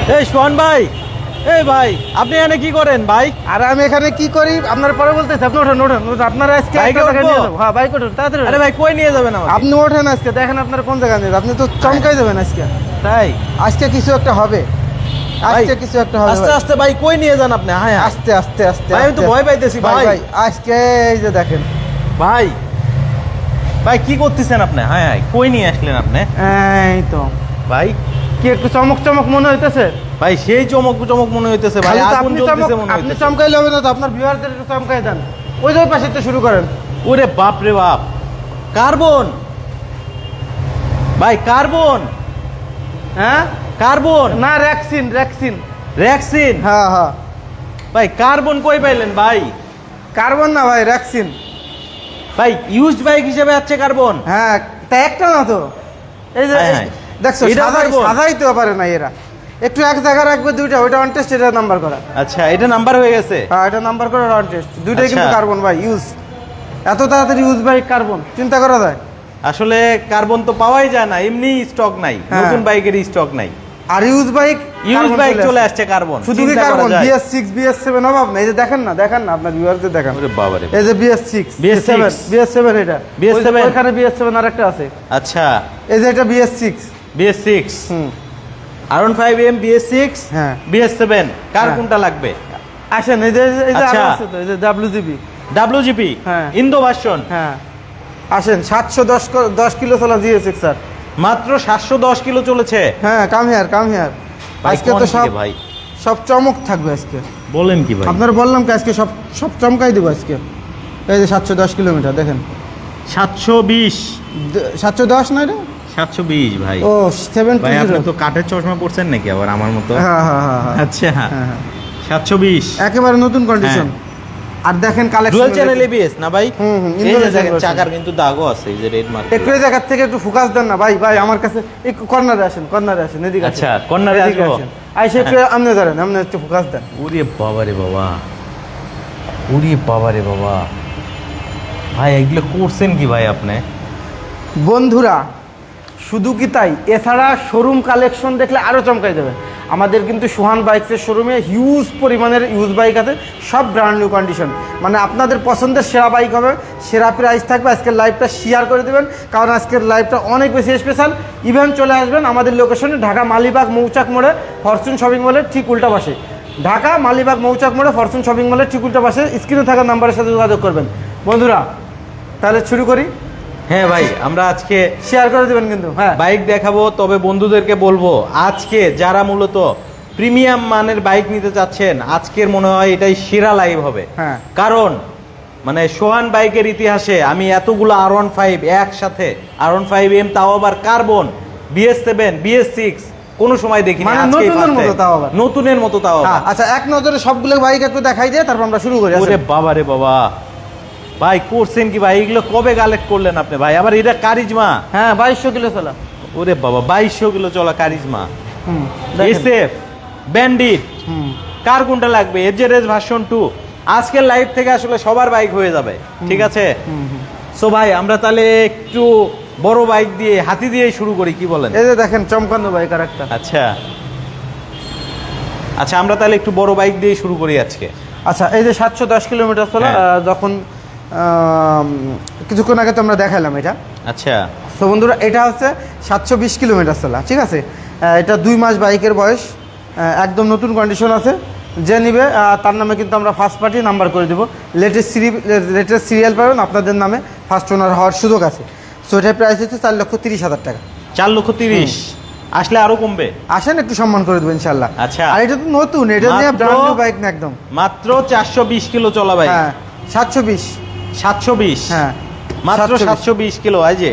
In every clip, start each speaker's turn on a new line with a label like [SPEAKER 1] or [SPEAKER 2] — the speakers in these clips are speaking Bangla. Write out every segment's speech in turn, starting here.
[SPEAKER 1] এই সোহান ভাই, এই ভাই আপনি এখানে কি করেন ভাই?
[SPEAKER 2] আর আমি এখানে কি করি আপনার পরে বলতেছি। আপনি ওঠেন ওঠেন, আপনারা আজকে
[SPEAKER 1] বাইকে
[SPEAKER 2] একটা জায়গায়
[SPEAKER 1] উঠবো?
[SPEAKER 2] নিয়ে যাবো। হ্যাঁ বাইক ওঠেন তাড়াতাড়ি।
[SPEAKER 1] আরে ভাই কই নিয়ে যাবেন আমাকে?
[SPEAKER 2] আপনি ওঠেন আজকে, দেখেন আপনার কোন জায়গায় নিয়ে, আপনি তো চমকাই দেবেন আজকে।
[SPEAKER 1] তাই
[SPEAKER 2] আজকে কিছু একটা হবে, আজকে কিছু একটা হবে।
[SPEAKER 1] আস্তে
[SPEAKER 2] ভাই।
[SPEAKER 1] আস্তে ভাই কই নিয়ে যান আপনি? হ্যাঁ হ্যাঁ।
[SPEAKER 2] আস্তে আস্তে আস্তে
[SPEAKER 1] ভাই আমি তো ভয় পাইতেছি ভাই।
[SPEAKER 2] ভাই আজকে এই যে দেখেন
[SPEAKER 1] ভাই ভাই কি করতেছেন আপনি? হ্যাঁ হ্যাঁ, কই নিয়ে আসলেন আপনি?
[SPEAKER 2] এই তো
[SPEAKER 1] ভাই
[SPEAKER 2] কি একটু চমক চমক মনে হইতেছে।
[SPEAKER 1] ভাই সেই চমক চমক মনে হইতেছে ভাই,
[SPEAKER 2] খালি তো
[SPEAKER 1] আগুন
[SPEAKER 2] আপনি
[SPEAKER 1] জ্বলতেছে মনে
[SPEAKER 2] আপনি
[SPEAKER 1] হইতেছে।
[SPEAKER 2] চমকাইলে হবে না তো, আপনার ভিউয়ারদের একটু চমকাই দেন। ওই যে পাশে তো শুরু করেন।
[SPEAKER 1] ওরে বাপ রে বাপ, কার্বন ভাই, কার্বন
[SPEAKER 2] হ্যাঁ
[SPEAKER 1] কার্বন
[SPEAKER 2] না, র্যাক্সিন র্যাক্সিন।
[SPEAKER 1] র্যাক্সিন।
[SPEAKER 2] হ্যাঁ হ্যাঁ,
[SPEAKER 1] ভাই কার্বন কই পাইলেন ভাই?
[SPEAKER 2] কার্বন না ভাই, র্যাক্সিন।
[SPEAKER 1] ভাই ইউজড বাইক হিসেবে আছে কার্বন।
[SPEAKER 2] হ্যাঁ তা একটা না তো, এই যে
[SPEAKER 1] হ্যাঁ, হ্যাঁ।
[SPEAKER 2] দেখছো
[SPEAKER 1] এটা carbon?
[SPEAKER 2] সাদাইতে পারে না এরা, একটু এক জায়গায় রাখবে দুইটা, ওইটা অন টেস্ট, এটা নাম্বার করা।
[SPEAKER 1] আচ্ছা এটা নাম্বার হয়ে গেছে।
[SPEAKER 2] হ্যাঁ এটা নাম্বার করা অন টেস্ট, দুইটাই কিন্তু
[SPEAKER 1] আচ্ছা।
[SPEAKER 2] কার্বন ভাই। ইউজ এত তাড়াতাড়ি ইউজ বাইক কার্বন, চিন্তা করা যায়?
[SPEAKER 1] আসলে কার্বন তো পাওয়াই যায় না, এমনি স্টক নাই,
[SPEAKER 2] হ্যাঁ।
[SPEAKER 1] নতুন বাইকের স্টক নাই।
[SPEAKER 2] আর ইউজ বাইক
[SPEAKER 1] ইউজ বাইক চলে আসছে কার্বন,
[SPEAKER 2] শুধু কি কার্বন? BS6 BS7 অভাব না। এই যে দেখেন না, দেখেন না, আপনার ভিউয়ারদের দেখেন।
[SPEAKER 1] ওরে বাবা রে।
[SPEAKER 2] এই যে BS6
[SPEAKER 1] BS6
[SPEAKER 2] BS7 এটা
[SPEAKER 1] BS7
[SPEAKER 2] ওইখানে BS7 আরেকটা আছে।
[SPEAKER 1] আচ্ছা
[SPEAKER 2] এই যে এটা BS6।
[SPEAKER 1] BS6
[SPEAKER 2] হুম
[SPEAKER 1] R15M BS6
[SPEAKER 2] হ্যাঁ।
[SPEAKER 1] BS7 কার
[SPEAKER 2] হ্যাঁ।
[SPEAKER 1] কোনটা লাগবে?
[SPEAKER 2] আসেন, এই যে
[SPEAKER 1] আচ্ছা।
[SPEAKER 2] আরো আছে তো, এই যে WGB।
[SPEAKER 1] WGP
[SPEAKER 2] হ্যাঁ।
[SPEAKER 1] Indo version.
[SPEAKER 2] হ্যাঁ আসেন, 710 কিলো চলা GSX স্যার।
[SPEAKER 1] মাত্র 710 কিলো চলেছে।
[SPEAKER 2] হ্যাঁ কাম হিয়ার কাম হিয়ার।
[SPEAKER 1] ভাই,
[SPEAKER 2] আজকে
[SPEAKER 1] কোন
[SPEAKER 2] তো
[SPEAKER 1] দিকে ভাই?
[SPEAKER 2] সব চমক থাকবে আজকে।
[SPEAKER 1] বলেন কি ভাই?
[SPEAKER 2] আপনার বললাম কি আজকে সব সব চমকাই দেবো আজকে। এই যে 710 কিলোমিটার দেখেন।
[SPEAKER 1] 720
[SPEAKER 2] 710 না এটা?
[SPEAKER 1] 720 ভাই।
[SPEAKER 2] ও
[SPEAKER 1] ভাই আপনি
[SPEAKER 2] 720।
[SPEAKER 1] তো কাঠের চশমা পড়ছেন নাকি আবার আমার মতো?
[SPEAKER 2] হ্যাঁ হ্যাঁ হ্যাঁ হ্যাঁ।
[SPEAKER 1] আচ্ছা
[SPEAKER 2] হ্যাঁ, হ্যাঁ।
[SPEAKER 1] 720
[SPEAKER 2] একেবারে নতুন কন্ডিশন। আর দেখেন কালেকশন,
[SPEAKER 1] ডুয়াল চ্যানেল ABS না ভাই?
[SPEAKER 2] হুম, হুম,
[SPEAKER 1] এই যে
[SPEAKER 2] Indonesian
[SPEAKER 1] দেখেন
[SPEAKER 2] version।
[SPEAKER 1] চাকার কিন্তু দাগও আছে, এই যে রেড মার্ক।
[SPEAKER 2] একটু এই জায়গা থেকে একটু ফোকাস দেন না ভাই। ভাই আমার কাছে একটু কর্নারে আসেন, কর্নারে আসেন, এদিকে আসেন।
[SPEAKER 1] আচ্ছা, কর্নারে
[SPEAKER 2] এদিকে
[SPEAKER 1] আসবো।
[SPEAKER 2] আসেন। আইসা একটু আমনে ধরেন, আমনে একটু ফোকাস দেন।
[SPEAKER 1] ওরে বাবা রে বাবা, ওরে বাবা রে বাবা, ভাই এগুলো করছেন কি ভাই আপনি?
[SPEAKER 2] বন্ধুরা শুধু কি তাই, এছাড়া শোরুম কালেকশন দেখলে আরও চমকাই দেবে। আমাদের কিন্তু সোহান বাইকসের শোরুমে হিউজ পরিমাণের ইউজ বাইক আছে, সব ব্র্যান্ড নিউ কন্ডিশন। মানে আপনাদের পছন্দের সেরা বাইক হবে, সেরা প্রাইস থাকবে। আজকের লাইভটা শেয়ার করে দেবেন, কারণ আজকের লাইভটা অনেক বেশি স্পেশাল। ইভেন্ট চলে আসবেন আমাদের লোকেশনে, ঢাকা মালিবাগ মৌচাক মোড়ে ফরচুন শপিং মলের ঠিক উল্টা পাশে। ঢাকা মালিবাগ মৌচাক মোড়ে ফরচুন শপিং মলের ঠিক উল্টা পাশে, স্ক্রিনে থাকা নাম্বারের সাথে যোগাযোগ করবেন। বন্ধুরা তাহলে শুরু করি।
[SPEAKER 1] হ্যাঁ ভাই, আমরা আজকে
[SPEAKER 2] শেয়ার করে দেবেন কিন্তু। হ্যাঁ
[SPEAKER 1] বাইক দেখাবো, তবে বন্ধুদেরকে বলবো আজকে যারা মূলত প্রিমিয়াম মানের বাইক নিতে চাচ্ছেন, আজকের মনে হয় এটাই সেরা লাইভ হবে।
[SPEAKER 2] হ্যাঁ।
[SPEAKER 1] কারণ মানে সোহান বাইকের ইতিহাসে আমি এতগুলো R15 একসাথে, R15M তাও আবার কার্বন, BS7 BS6 কোনো সময় দেখিনি।
[SPEAKER 2] মানে
[SPEAKER 1] আজকেই
[SPEAKER 2] নতুনের
[SPEAKER 1] first
[SPEAKER 2] মতো
[SPEAKER 1] time।
[SPEAKER 2] তাও আবার।
[SPEAKER 1] নতুনের মতো তাও আবার।
[SPEAKER 2] আচ্ছা এক নজরে সবগুলো বাইক একটু দেখাই দিয়ে তারপর আমরা শুরু করি।
[SPEAKER 1] ওরে বাবা রে বাবা, ভাই করছেন কি ভাই? এগুলো কবে কালেক্ট করলেন আপনি ভাই? আবার এটা কারিজমা।
[SPEAKER 2] হ্যাঁ 2200 কিলো চলা।
[SPEAKER 1] ওরে বাবা, 2200 কিলো চলা কারিজমা,
[SPEAKER 2] হুম
[SPEAKER 1] SF ব্যান্ডিট,
[SPEAKER 2] হুম
[SPEAKER 1] কার কোনটা লাগবে? এফজেডএস ভার্সন 2 আজকের লাইভ থেকে আসলে সবার বাইক হয়ে যাবে, ঠিক আছে? সো ভাই আমরা তাহলে একটু বড় বাইক দিয়ে, হাতি দিয়ে শুরু করি, কি বলেন?
[SPEAKER 2] এই যে দেখেন চমকানো বাইক আর একটা।
[SPEAKER 1] আচ্ছা আচ্ছা, আমরা তাহলে একটু বড় বাইক দিয়ে শুরু করি আজকে।
[SPEAKER 2] আচ্ছা এই যে 710 কিলোমিটার চলা,
[SPEAKER 1] হ্যাঁ।
[SPEAKER 2] যখন কিছুক্ষণ আগে তো আমরা দেখালাম এটা।
[SPEAKER 1] আচ্ছা
[SPEAKER 2] তো বন্ধুরা এটা হচ্ছে 720 কিলোমিটার চলা, ঠিক আছে? এটা 2 মাস বাইকের বয়স, একদম নতুন কন্ডিশন আছে। যে নিবে তার নামে কিন্তু আমরা ফার্স্ট পার্টি নাম্বার করে দেবো। লেটেস্ট সিরিয়াল পাবেন, আপনাদের নামে ফার্স্ট ওনার হওয়ার সুযোগ আছে। সো এটার প্রাইস হচ্ছে 4,30,000 টাকা।
[SPEAKER 1] 4,30,000 আসলে আরো কমবে।
[SPEAKER 2] আসেন একটু সম্মান করে দেবো ইনশাল্লাহ।
[SPEAKER 1] আচ্ছা।
[SPEAKER 2] আর এটা তো নতুন, এটা নিয়ে ব্র্যান্ড নিউ বাইক না একদম।
[SPEAKER 1] মাত্র 420 কিলো চলা বাইক।
[SPEAKER 2] হ্যাঁ 720।
[SPEAKER 1] 720
[SPEAKER 2] হ্যাঁ
[SPEAKER 1] মাত্র
[SPEAKER 2] 720
[SPEAKER 1] 720 কিলো। এই যে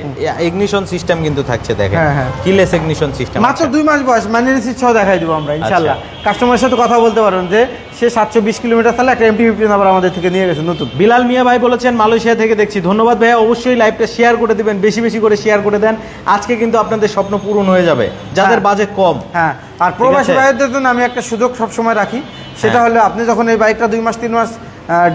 [SPEAKER 1] ইগনিশন সিস্টেম কিন্তু থাকছে, দেখেন।
[SPEAKER 2] হ্যাঁ, হ্যাঁ।
[SPEAKER 1] কিলেস ইগনিশন সিস্টেম
[SPEAKER 2] মাত্র 2 মাস বয়স, মানে রিসিট সহ দেখাই দেবো আমরা ইনশাল্লাহ। কাস্টমারের সাথে কথা বলতে পারবেন যে সে 720 কিলোমিটার চালা একটা MT-15 আবার আমাদের থেকে নিয়ে গেছে নতুন।
[SPEAKER 1] বিলাল মিয়া ভাই বলেছেন মালয়েশিয়া থেকে দেখছি। ধন্যবাদ ভাইয়া, অবশ্যই লাইভটা শেয়ার করে দিবেন, বেশি বেশি করে শেয়ার করে দেন। আজকে কিন্তু আপনাদের স্বপ্ন পূরণ হয়ে যাবে যাদের বাজেট কম।
[SPEAKER 2] হ্যাঁ আর প্রবাসী
[SPEAKER 1] আছে?
[SPEAKER 2] ভাইদের জন্য আমি একটা সুযোগ সবসময় রাখি, সেটা
[SPEAKER 1] হ্যাঁ।
[SPEAKER 2] হলো আপনি যখন এই বাইকটা 2 মাস 3 মাস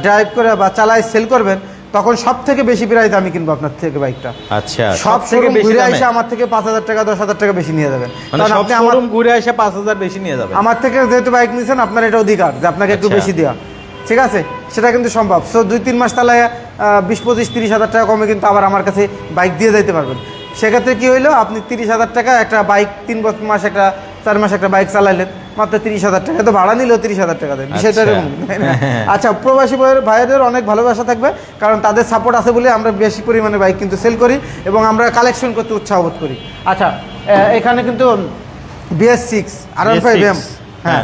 [SPEAKER 2] ড্রাইভ করে বা চালায় সেল করবেন, তখন সব থেকে বেশি প্রাইস আমি কিনবো আপনার থেকে বাইকটা।
[SPEAKER 1] আচ্ছা,
[SPEAKER 2] সব
[SPEAKER 1] থেকে
[SPEAKER 2] শোরুম
[SPEAKER 1] বেশি
[SPEAKER 2] ঘুরে
[SPEAKER 1] দামে?
[SPEAKER 2] এসে আমার থেকে 5,000 টাকা 10,000 টাকা বেশি নিয়ে যাবেন।
[SPEAKER 1] মানে
[SPEAKER 2] কারণ
[SPEAKER 1] সব
[SPEAKER 2] আপনি আমার
[SPEAKER 1] শোরুম ঘুরে এসে 5,000 বেশি নিয়ে যাবে?
[SPEAKER 2] আমার থেকে যেহেতু বাইক নিয়েছেন, আপনার এটা অধিকার যে আপনাকে একটু
[SPEAKER 1] আচ্ছা।
[SPEAKER 2] বেশি দেওয়া, ঠিক আছে? সেটা কিন্তু সম্ভব। সো 2-3 মাস তাহলে 20-25-30,000 টাকা কমে কিন্তু আবার আমার কাছে বাইক দিয়ে যাইতে পারবেন। সেক্ষেত্রে কি হইলো, আপনি 30,000 টাকা একটা বাইক 3 মাস একটা 4 মাস একটা বাইক চালাইলেন, মাত্র 30,000 টাকা, তো ভাড়া নিলেও 30,000 টাকা দেন। বিষয়টা
[SPEAKER 1] আচ্ছা।
[SPEAKER 2] এরকম, তাই না? আচ্ছা, প্রবাসী ভাইদের অনেক ভালোবাসা থাকবে, কারণ তাদের সাপোর্ট আছে বলে আমরা বেশি পরিমাণে বাইক কিন্তু সেল করি এবং আমরা কালেকশন করতে উৎসাহ বোধ করি। আচ্ছা, এখানে কিন্তু BS6 R15M, হ্যাঁ,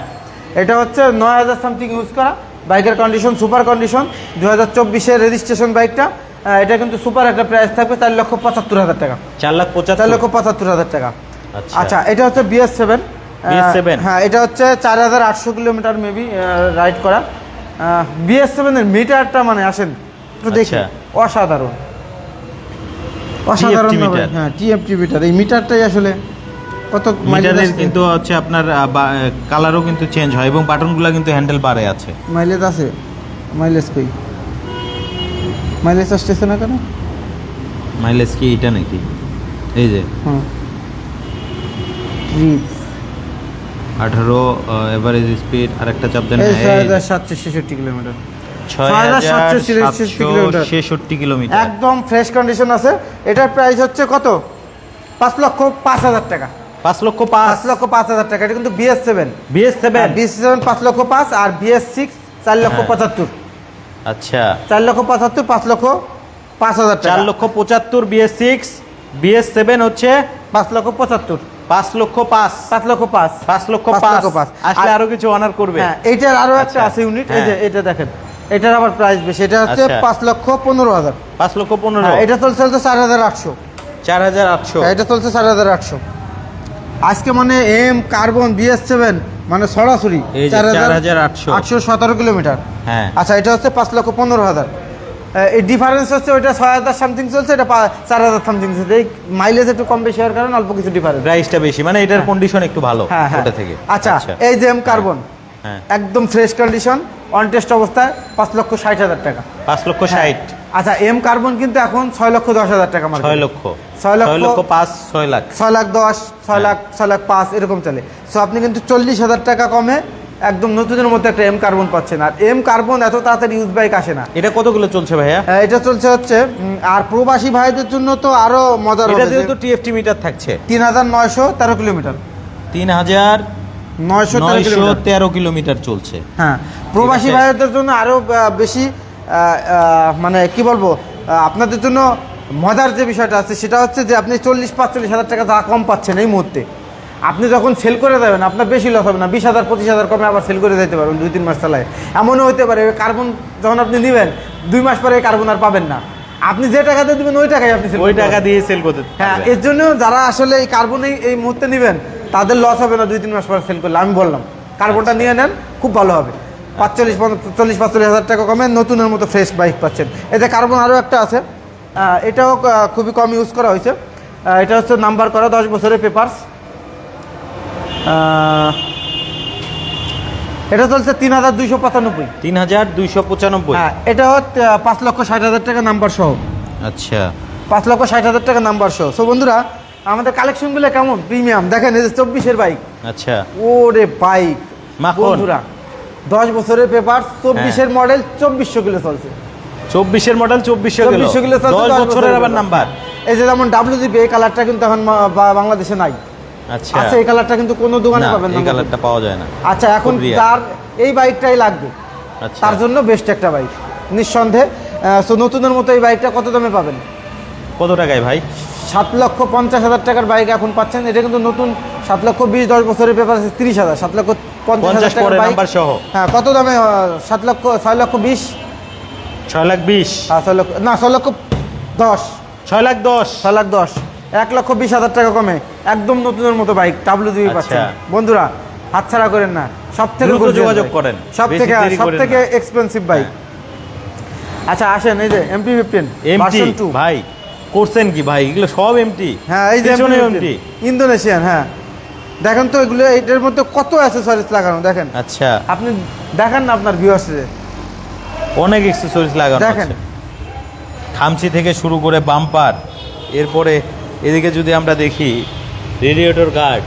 [SPEAKER 2] এটা হচ্ছে 9,000 সামথিং ইউজ করা বাইকের কন্ডিশন, সুপার কন্ডিশন, 2024-এর রেজিস্ট্রেশন বাইকটা। এটা কিন্তু সুপার একটা প্রাইস থাকবে 4,75,000 টাকা।
[SPEAKER 1] 4,75,000
[SPEAKER 2] টাকা।
[SPEAKER 1] আচ্ছা।
[SPEAKER 2] আচ্ছা, এটা হচ্ছে BS7। হ্যাঁ, এটা হচ্ছে 4,800 কিলোমিটার মেবি রাইড করা। BS7 এর মিটারটা মানে আসেন একটু দেখি,
[SPEAKER 1] আচ্ছা।
[SPEAKER 2] অসাধারণ অসাধারণ
[SPEAKER 1] TFT মিটার।
[SPEAKER 2] হ্যাঁ, TFT মিটার। এই মিটারটাই আসলে কত
[SPEAKER 1] মিটারের কিন্তু হচ্ছে আপনার কালারও কিন্তু চেঞ্জ হয় এবং বাটনগুলো কিন্তু হ্যান্ডেল বারে আছে।
[SPEAKER 2] মাইলেজ আছে? মাইলেজ কই? মাইলেজ আসতেছে না কেন?
[SPEAKER 1] মাইলেজ কি এটা নাকি? এই যে
[SPEAKER 2] হুম, ট্রিপ
[SPEAKER 1] 18 এভারেজ স্পিড, আরেকটা চাপ দেন।
[SPEAKER 2] এই 6,766 কিলোমিটার,
[SPEAKER 1] 6,766 কিলোমিটার,
[SPEAKER 2] একদম ফ্রেশ কন্ডিশন আছে। এটার প্রাইস হচ্ছে কত? 5,05,000 টাকা। 5,05,000 টাকা। এটা কিন্তু BS7। BS7 5,05,000 আর BS6 4,75,000।
[SPEAKER 1] আচ্ছা,
[SPEAKER 2] 4,75,000, 5,05,000 টাকা।
[SPEAKER 1] 4,75,000 BS6, BS7 হচ্ছে
[SPEAKER 2] 5,75,000,
[SPEAKER 1] 5,05,000,
[SPEAKER 2] 5,05,000,
[SPEAKER 1] 5,05,000 আসলে আরো কিছু অনার করবে।
[SPEAKER 2] হ্যাঁ, এইটার আরো একটা
[SPEAKER 1] আচ্ছা,
[SPEAKER 2] আছে ইউনিট, এই
[SPEAKER 1] হ্যাঁ।
[SPEAKER 2] যে এটা দেখেন, এটার আবার প্রাইস বেশি। এটা হচ্ছে
[SPEAKER 1] আচ্ছা।
[SPEAKER 2] 5,15,000।
[SPEAKER 1] 5,15,000,
[SPEAKER 2] এটা চলছে 4,800।
[SPEAKER 1] 4,800।
[SPEAKER 2] এটা চলছে 4,800 আজকে। মানে কার্বন BS7 মানে সরাসরি
[SPEAKER 1] এই যে 4,800,
[SPEAKER 2] 817 কিলোমিটার।
[SPEAKER 1] হ্যাঁ।
[SPEAKER 2] আচ্ছা, এটা হচ্ছে 5,15,000। এই ডিফারেন্স হচ্ছে ওইটা 6,000 সামথিং চলছে, এটা 4,000 সামথিং চলছে। এই মাইলেজ একটু কম বেশি হওয়ার কারণে অল্প কিছু ডিফারেন্স।
[SPEAKER 1] প্রাইসটা বেশি, মানে এটার কন্ডিশন একটু ভালো
[SPEAKER 2] হ্যাঁ, হ্যাঁ।
[SPEAKER 1] ওটা থেকে।
[SPEAKER 2] আচ্ছা, এই যে কার্বন
[SPEAKER 1] হ্যাঁ,
[SPEAKER 2] একদম ফ্রেশ কন্ডিশন, অন টেস্ট অবস্থায় 5,60,000 টাকা।
[SPEAKER 1] 5,60,000।
[SPEAKER 2] আচ্ছা, কার্বন কিন্তু এখন 6,10,000 টাকা মার্কেট।
[SPEAKER 1] 6 লক্ষ,
[SPEAKER 2] 6 লক্ষ
[SPEAKER 1] 6,05,000, 6 লাখ,
[SPEAKER 2] 6,10,000, 6,05,000 এরকম চলে। সো আপনি কিন্তু 40,000 টাকা কমে একদম নতুনের মতো একটা কার্বন পাচ্ছেন। আর কার্বন এত তাড়াতাড়ি ইউজ বাইক আসে না।
[SPEAKER 1] এটা কতগুলো চলছে ভাইয়া?
[SPEAKER 2] এটা চলছে হচ্ছে আর প্রবাসী ভাইদের জন্য তো আরো মজার
[SPEAKER 1] এটা
[SPEAKER 2] হবে।
[SPEAKER 1] যেহেতু TFT মিটার থাকছে,
[SPEAKER 2] 3,913 কিলোমিটার,
[SPEAKER 1] 3,913 কিলোমিটার চলছে।
[SPEAKER 2] হ্যাঁ, প্রবাসী ভাইদের জন্য আরো বেশি মানে কি বলবো, আপনাদের জন্য মজার যে বিষয়টা আছে সেটা হচ্ছে যে আপনি 40-45,000 টাকা যা কম পাচ্ছেন এই মুহূর্তে, আপনি যখন সেল করে দেবেন আপনার বেশি লস হবে না। 20,000-25,000 কমে আবার সেল করে দিতে পারবেন 2-3 মাস চালায়। এমনও হতে পারে কার্বন যখন আপনি নেবেন 2 মাস পরে কার্বন আর পাবেন না। আপনি যে টাকা দিয়ে দেবেন ওই টাকায় আপনি
[SPEAKER 1] ওই টাকা দিয়ে সেল করতে।
[SPEAKER 2] হ্যাঁ, এর জন্য যারা আসলে এই কার্বন এই মুহূর্তে নেবেন তাদের লস হবে না 2-3 মাস পরে সেল করলে। আমি বললাম কার্বনটা নিয়ে নেন, খুব ভালো হবে। 40-45,000 টাকা কমে নতুনের মতো ফ্রেশ বাইক পাচ্ছেন। এতে কার্বন আরও একটা আছে, এটাও খুবই কম ইউজ করা হয়েছে। এটা হচ্ছে নাম্বার করা 10 বছরের পেপারস। এটা চলছে 3,295।
[SPEAKER 1] 3,295।
[SPEAKER 2] হ্যাঁ, এটা হচ্ছে 5,60,000 টাকা নাম্বার সহ।
[SPEAKER 1] আচ্ছা,
[SPEAKER 2] 5,60,000 টাকা নাম্বার সহ। সো বন্ধুরা, আমাদের কালেকশনগুলো কেমন প্রিমিয়াম দেখেন। এই যে 24-এর বাইক,
[SPEAKER 1] আচ্ছা,
[SPEAKER 2] ওরে বাইক
[SPEAKER 1] মাখন।
[SPEAKER 2] বন্ধুরা, 10 বছরের পেপার, 24-এর মডেল, 2,400 কিলো চলছে।
[SPEAKER 1] 24-এর মডেল, 2,400
[SPEAKER 2] কিলো চলছে,
[SPEAKER 1] 10 বছরের আবার নাম্বার।
[SPEAKER 2] এই যে যেমন WGP, এই কালারটা কিন্তু এখন বাংলাদেশে নাই।
[SPEAKER 1] আচ্ছা,
[SPEAKER 2] আচ্ছা, এই কালারটা কিন্তু কোনো দোকানে
[SPEAKER 1] না,
[SPEAKER 2] পাবেন না,
[SPEAKER 1] এই কালারটা পাওয়া যায় না।
[SPEAKER 2] আচ্ছা, এখন
[SPEAKER 1] খুব rare।
[SPEAKER 2] যার এই বাইকটাই লাগবে
[SPEAKER 1] আচ্ছা,
[SPEAKER 2] তার জন্য বেস্ট একটা বাইক নিঃসন্দেহে। সো নতুনের মতো এই বাইকটা কত দামে পাবেন?
[SPEAKER 1] কত টাকায় ভাই?
[SPEAKER 2] 7,50,000 টাকার বাইক এখন পাচ্ছেন। এটা কিন্তু নতুন 7,20,000, 10 বছরের পেপার আছে 30,000, 7,50,000 টাকার বাইক।
[SPEAKER 1] নাম্বার সহ।
[SPEAKER 2] হ্যাঁ, কত দামে? 6,20,000,
[SPEAKER 1] 6,20,000,
[SPEAKER 2] 6,10,000,
[SPEAKER 1] 6,10,000,
[SPEAKER 2] 6,10,000, 1,20,000 টাকা কমে একদম নতুনের মতো বাইক WGP
[SPEAKER 1] আচ্ছা।
[SPEAKER 2] পাচ্ছেন। বন্ধুরা, হাতছাড়া করেন না, সব থেকে
[SPEAKER 1] দ্রুত যোগাযোগ করেন, বেশি দেরি করেন
[SPEAKER 2] সব থেকে
[SPEAKER 1] না।
[SPEAKER 2] Expensive bike. আচ্ছা, আসেন এই যে MP15
[SPEAKER 1] এমটি
[SPEAKER 2] ভার্সন 2।
[SPEAKER 1] ভাই করছেন কি ভাই? এগুলো সব এমটি।
[SPEAKER 2] হ্যাঁ, এই যে
[SPEAKER 1] এমটি।
[SPEAKER 2] ইন্দোনেশিয়ান। হ্যাঁ, দেখেন তো এগুলো, এটার মধ্যে কত অ্যাক্সেসরিজ লাগানো দেখেন।
[SPEAKER 1] আচ্ছা,
[SPEAKER 2] আপনি দেখেন না আপনার ভিউয়ার্সে,
[SPEAKER 1] অনেক অ্যাকসেসরিজ লাগানো
[SPEAKER 2] দেখেন
[SPEAKER 1] আছে। খামচি থেকে শুরু করে বাম্পার, এরপরে এদিকে যদি আমরা দেখি রেডিয়েটর গার্ড,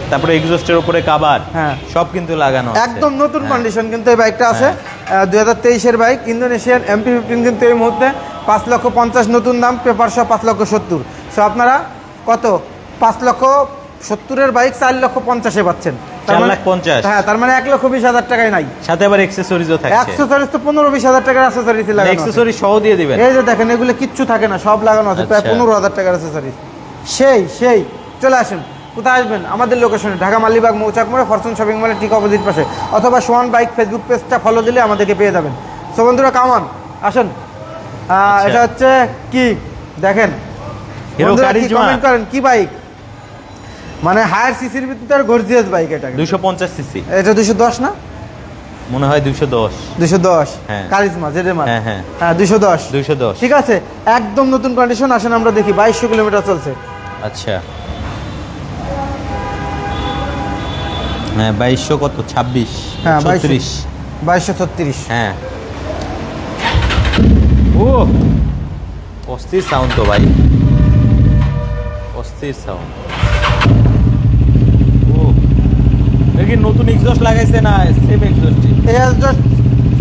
[SPEAKER 1] তারপরে এক্সস্টের উপরে কাভার,
[SPEAKER 2] হ্যাঁ
[SPEAKER 1] সব কিন্তু লাগানো আছে।
[SPEAKER 2] একদম নতুন কন্ডিশন কিন্তু এই বাইকটা আছে 2023-এর বাইক ইন্দোনেশিয়ান MP15 কিন্তু এই মুহূর্তে 5,50,000 নতুন দাম, পেপার সহ 5,70,000। সো আপনারা কত 5,70,000-এর বাইক 4,50,000-এ পাচ্ছেন।
[SPEAKER 1] 4,50,000
[SPEAKER 2] হ্যাঁ, তার মানে 1,20,000 টাকায় নাই।
[SPEAKER 1] সাথে আবার অ্যাকসেসরিজও থাকছে।
[SPEAKER 2] অ্যাকসেসরিজ তো 15-20,000 টাকার অ্যাকসেসরিজ লাগানো আছে।
[SPEAKER 1] অ্যাকসেসরি সহ দিয়ে দিবেন।
[SPEAKER 2] এই যে দেখেন এগুলো কিচ্ছু থাকে না, সব লাগানো আছে, প্রায় 15,000 টাকার অ্যাকসেসরিজ। সেই চলে আসুন। কোথায় আসবেন? আমাদের লোকেশনে ঢাকা মালিবাগ মৌচাক মোড়ে ফরচুন শপিং মলের ঠিক অপোজিট পাশে, অথবা সোহান বাইক ফেসবুক পেজটা ফলো দিলে আমাদেরকে পেয়ে যাবেন। সো বন্ধুরা কামান আসুন। এটা হচ্ছে কি দেখেন,
[SPEAKER 1] হিরো কারিজমা,
[SPEAKER 2] কমেন্ট করেন কি বাইক, মানে হায়ার সিসির ভিতরে গর্জিয়াস বাইক। এটা
[SPEAKER 1] 250 সিসি,
[SPEAKER 2] এটা 210 না
[SPEAKER 1] মনে হয় 210। হ্যাঁ।
[SPEAKER 2] কারিজমা জেডএমআর।
[SPEAKER 1] হ্যাঁ হ্যাঁ
[SPEAKER 2] 210 ঠিক আছে, একদম নতুন কন্ডিশন। আসেন আমরা দেখি 2200 কিলোমিটার চলছে।
[SPEAKER 1] আচ্ছা হ্যাঁ 2200 কত 26,
[SPEAKER 2] হ্যাঁ
[SPEAKER 1] 36,
[SPEAKER 2] 2236।
[SPEAKER 1] হ্যাঁ। ও অস্থির সাউন্ড তো ভাই, অস্থির সাউন্ড। ও দেখি নতুন এক্সস্ট লাগাইছে না সেম এক্সস্টই?
[SPEAKER 2] এই জাস্ট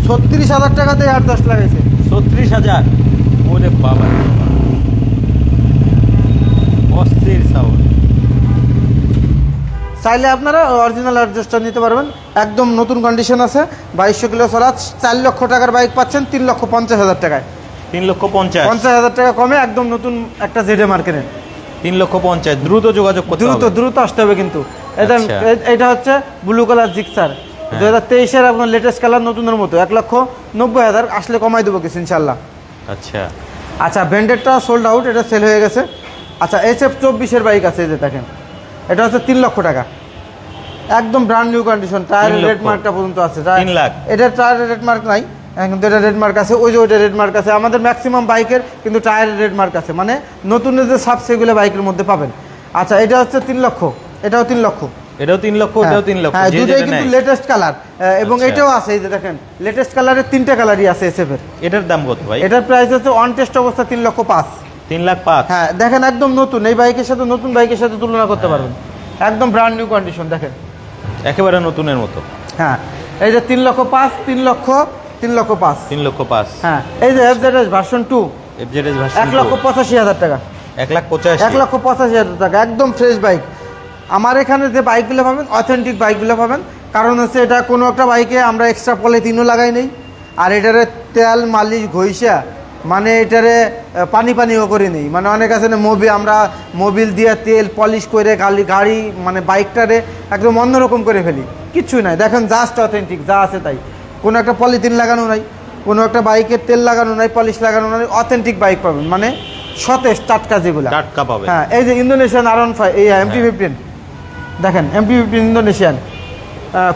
[SPEAKER 2] 36,000 টাকাতে 8-10 লাগাইছে।
[SPEAKER 1] 36,000, ওরে বাবা অস্থির সাউন্ড।
[SPEAKER 2] চাইলে আপনারা অরিজিনাল অ্যাডজাস্টার নিতে পারবেন, একদম নতুন কন্ডিশন আছে। 2200 কিলো চলা 4 লক্ষ টাকার বাইক পাচ্ছেন 3,50,000 টাকায়।
[SPEAKER 1] 3,50,000,
[SPEAKER 2] 50,000 টাকা কমে একদম নতুন একটা জেডএমআর কেনেন।
[SPEAKER 1] 3,50,000। দ্রুত যোগাযোগ করতে হবে,
[SPEAKER 2] দ্রুত আসতে হবে কিন্তু।
[SPEAKER 1] আচ্ছা।
[SPEAKER 2] এটা হচ্ছে ব্লু কালার জিক্সার 2023-এর আপনার লেটেস্ট কালার, নতুনের মতো 1,90,000 আসলে কমাই দেবো কিছু ইনশাল্লাহ। আচ্ছা ব্র্যান্ডেডটা সোল্ড আউট, এটা সেল হয়ে গেছে। আচ্ছা SF24-এর বাইক আছে, এই যে দেখেন, এটা হচ্ছে 3 লক্ষ টাকা, একদম ব্র্যান্ড নিউ কন্ডিশন। টায়ারের রেড মার্কটা পর্যন্ত আছে।
[SPEAKER 1] 3 লাখ।
[SPEAKER 2] এটা টায়ারের রেড মার্ক নাই, কিন্তু এটা রেড মার্ক আছে। ওই যে ওইটা রেড মার্ক আছে। আমাদের ম্যাক্সিমাম বাইকের কিন্তু টায়ারের রেড মার্ক আছে, মানে নতুন যে সাব সেগুলো বাইকের মধ্যে পাবেন। আচ্ছা এটা হচ্ছে 3 লক্ষ, এটাও 3 লক্ষ,
[SPEAKER 1] এটাও 3 লক্ষ, এটাও 3 লক্ষ।
[SPEAKER 2] হ্যাঁ দুটোই কিন্তু লেটেস্ট কালার, এবং এটাও আছে। এই যে দেখেন লেটেস্ট কালারের 3টা কালারই আছে SF এর।
[SPEAKER 1] এটার দাম কত ভাই?
[SPEAKER 2] এটার প্রাইস হচ্ছে অন টেস্ট অবস্থা 3,05,000।
[SPEAKER 1] 3,05,000।
[SPEAKER 2] হ্যাঁ দেখেন একদম নতুন, এই বাইকের সাথে নতুন বাইকের সাথে তুলনা করতে পারবেন, একদম ব্র্যান্ড নিউ কন্ডিশন দেখেন,
[SPEAKER 1] একেবারে নতুনের মতো।
[SPEAKER 2] হ্যাঁ এই যে 3,05,000, 3,05,000,
[SPEAKER 1] 3,05,000।
[SPEAKER 2] হ্যাঁ এই যে FZS ভার্সন 2
[SPEAKER 1] FZS ভার্সন
[SPEAKER 2] 1,85,000 টাকা।
[SPEAKER 1] 1,85,000,
[SPEAKER 2] 1,85,000 টাকা, একদম ফ্রেশ বাইক। আমার এখানে যে বাইকগুলো পাবেন অথেন্টিক বাইকগুলো পাবেন, কারণ হচ্ছে এটা কোনো একটা বাইকে আমরা এক্সট্রা পলিথিনও লাগাই নেই, আর এটারে তেল মালিশ ঘইসা মানে এটারে পানিও করে নেই। মানে অনেক আছে না আমরা মোবিল দিয়ে তেল পলিশ করে গাড়ি মানে বাইকটারে একদম অন্যরকম করে ফেলি, কিচ্ছুই নাই। দেখেন জাস্ট অথেন্টিক যা আছে তাই, কোনো একটা পলিথিন লাগানো নাই, কোনো একটা বাইকের তেল লাগানো নাই, পলিশ লাগানো নাই, অথেন্টিক বাইক পাবেন, মানে সতেজ টাটকা যেগুলো
[SPEAKER 1] টাটকা পাবেন।
[SPEAKER 2] হ্যাঁ এই যে ইন্দোনেশিয়ান R15 এই MP15 দেখেন, MP15 ইন্দোনেশিয়ান,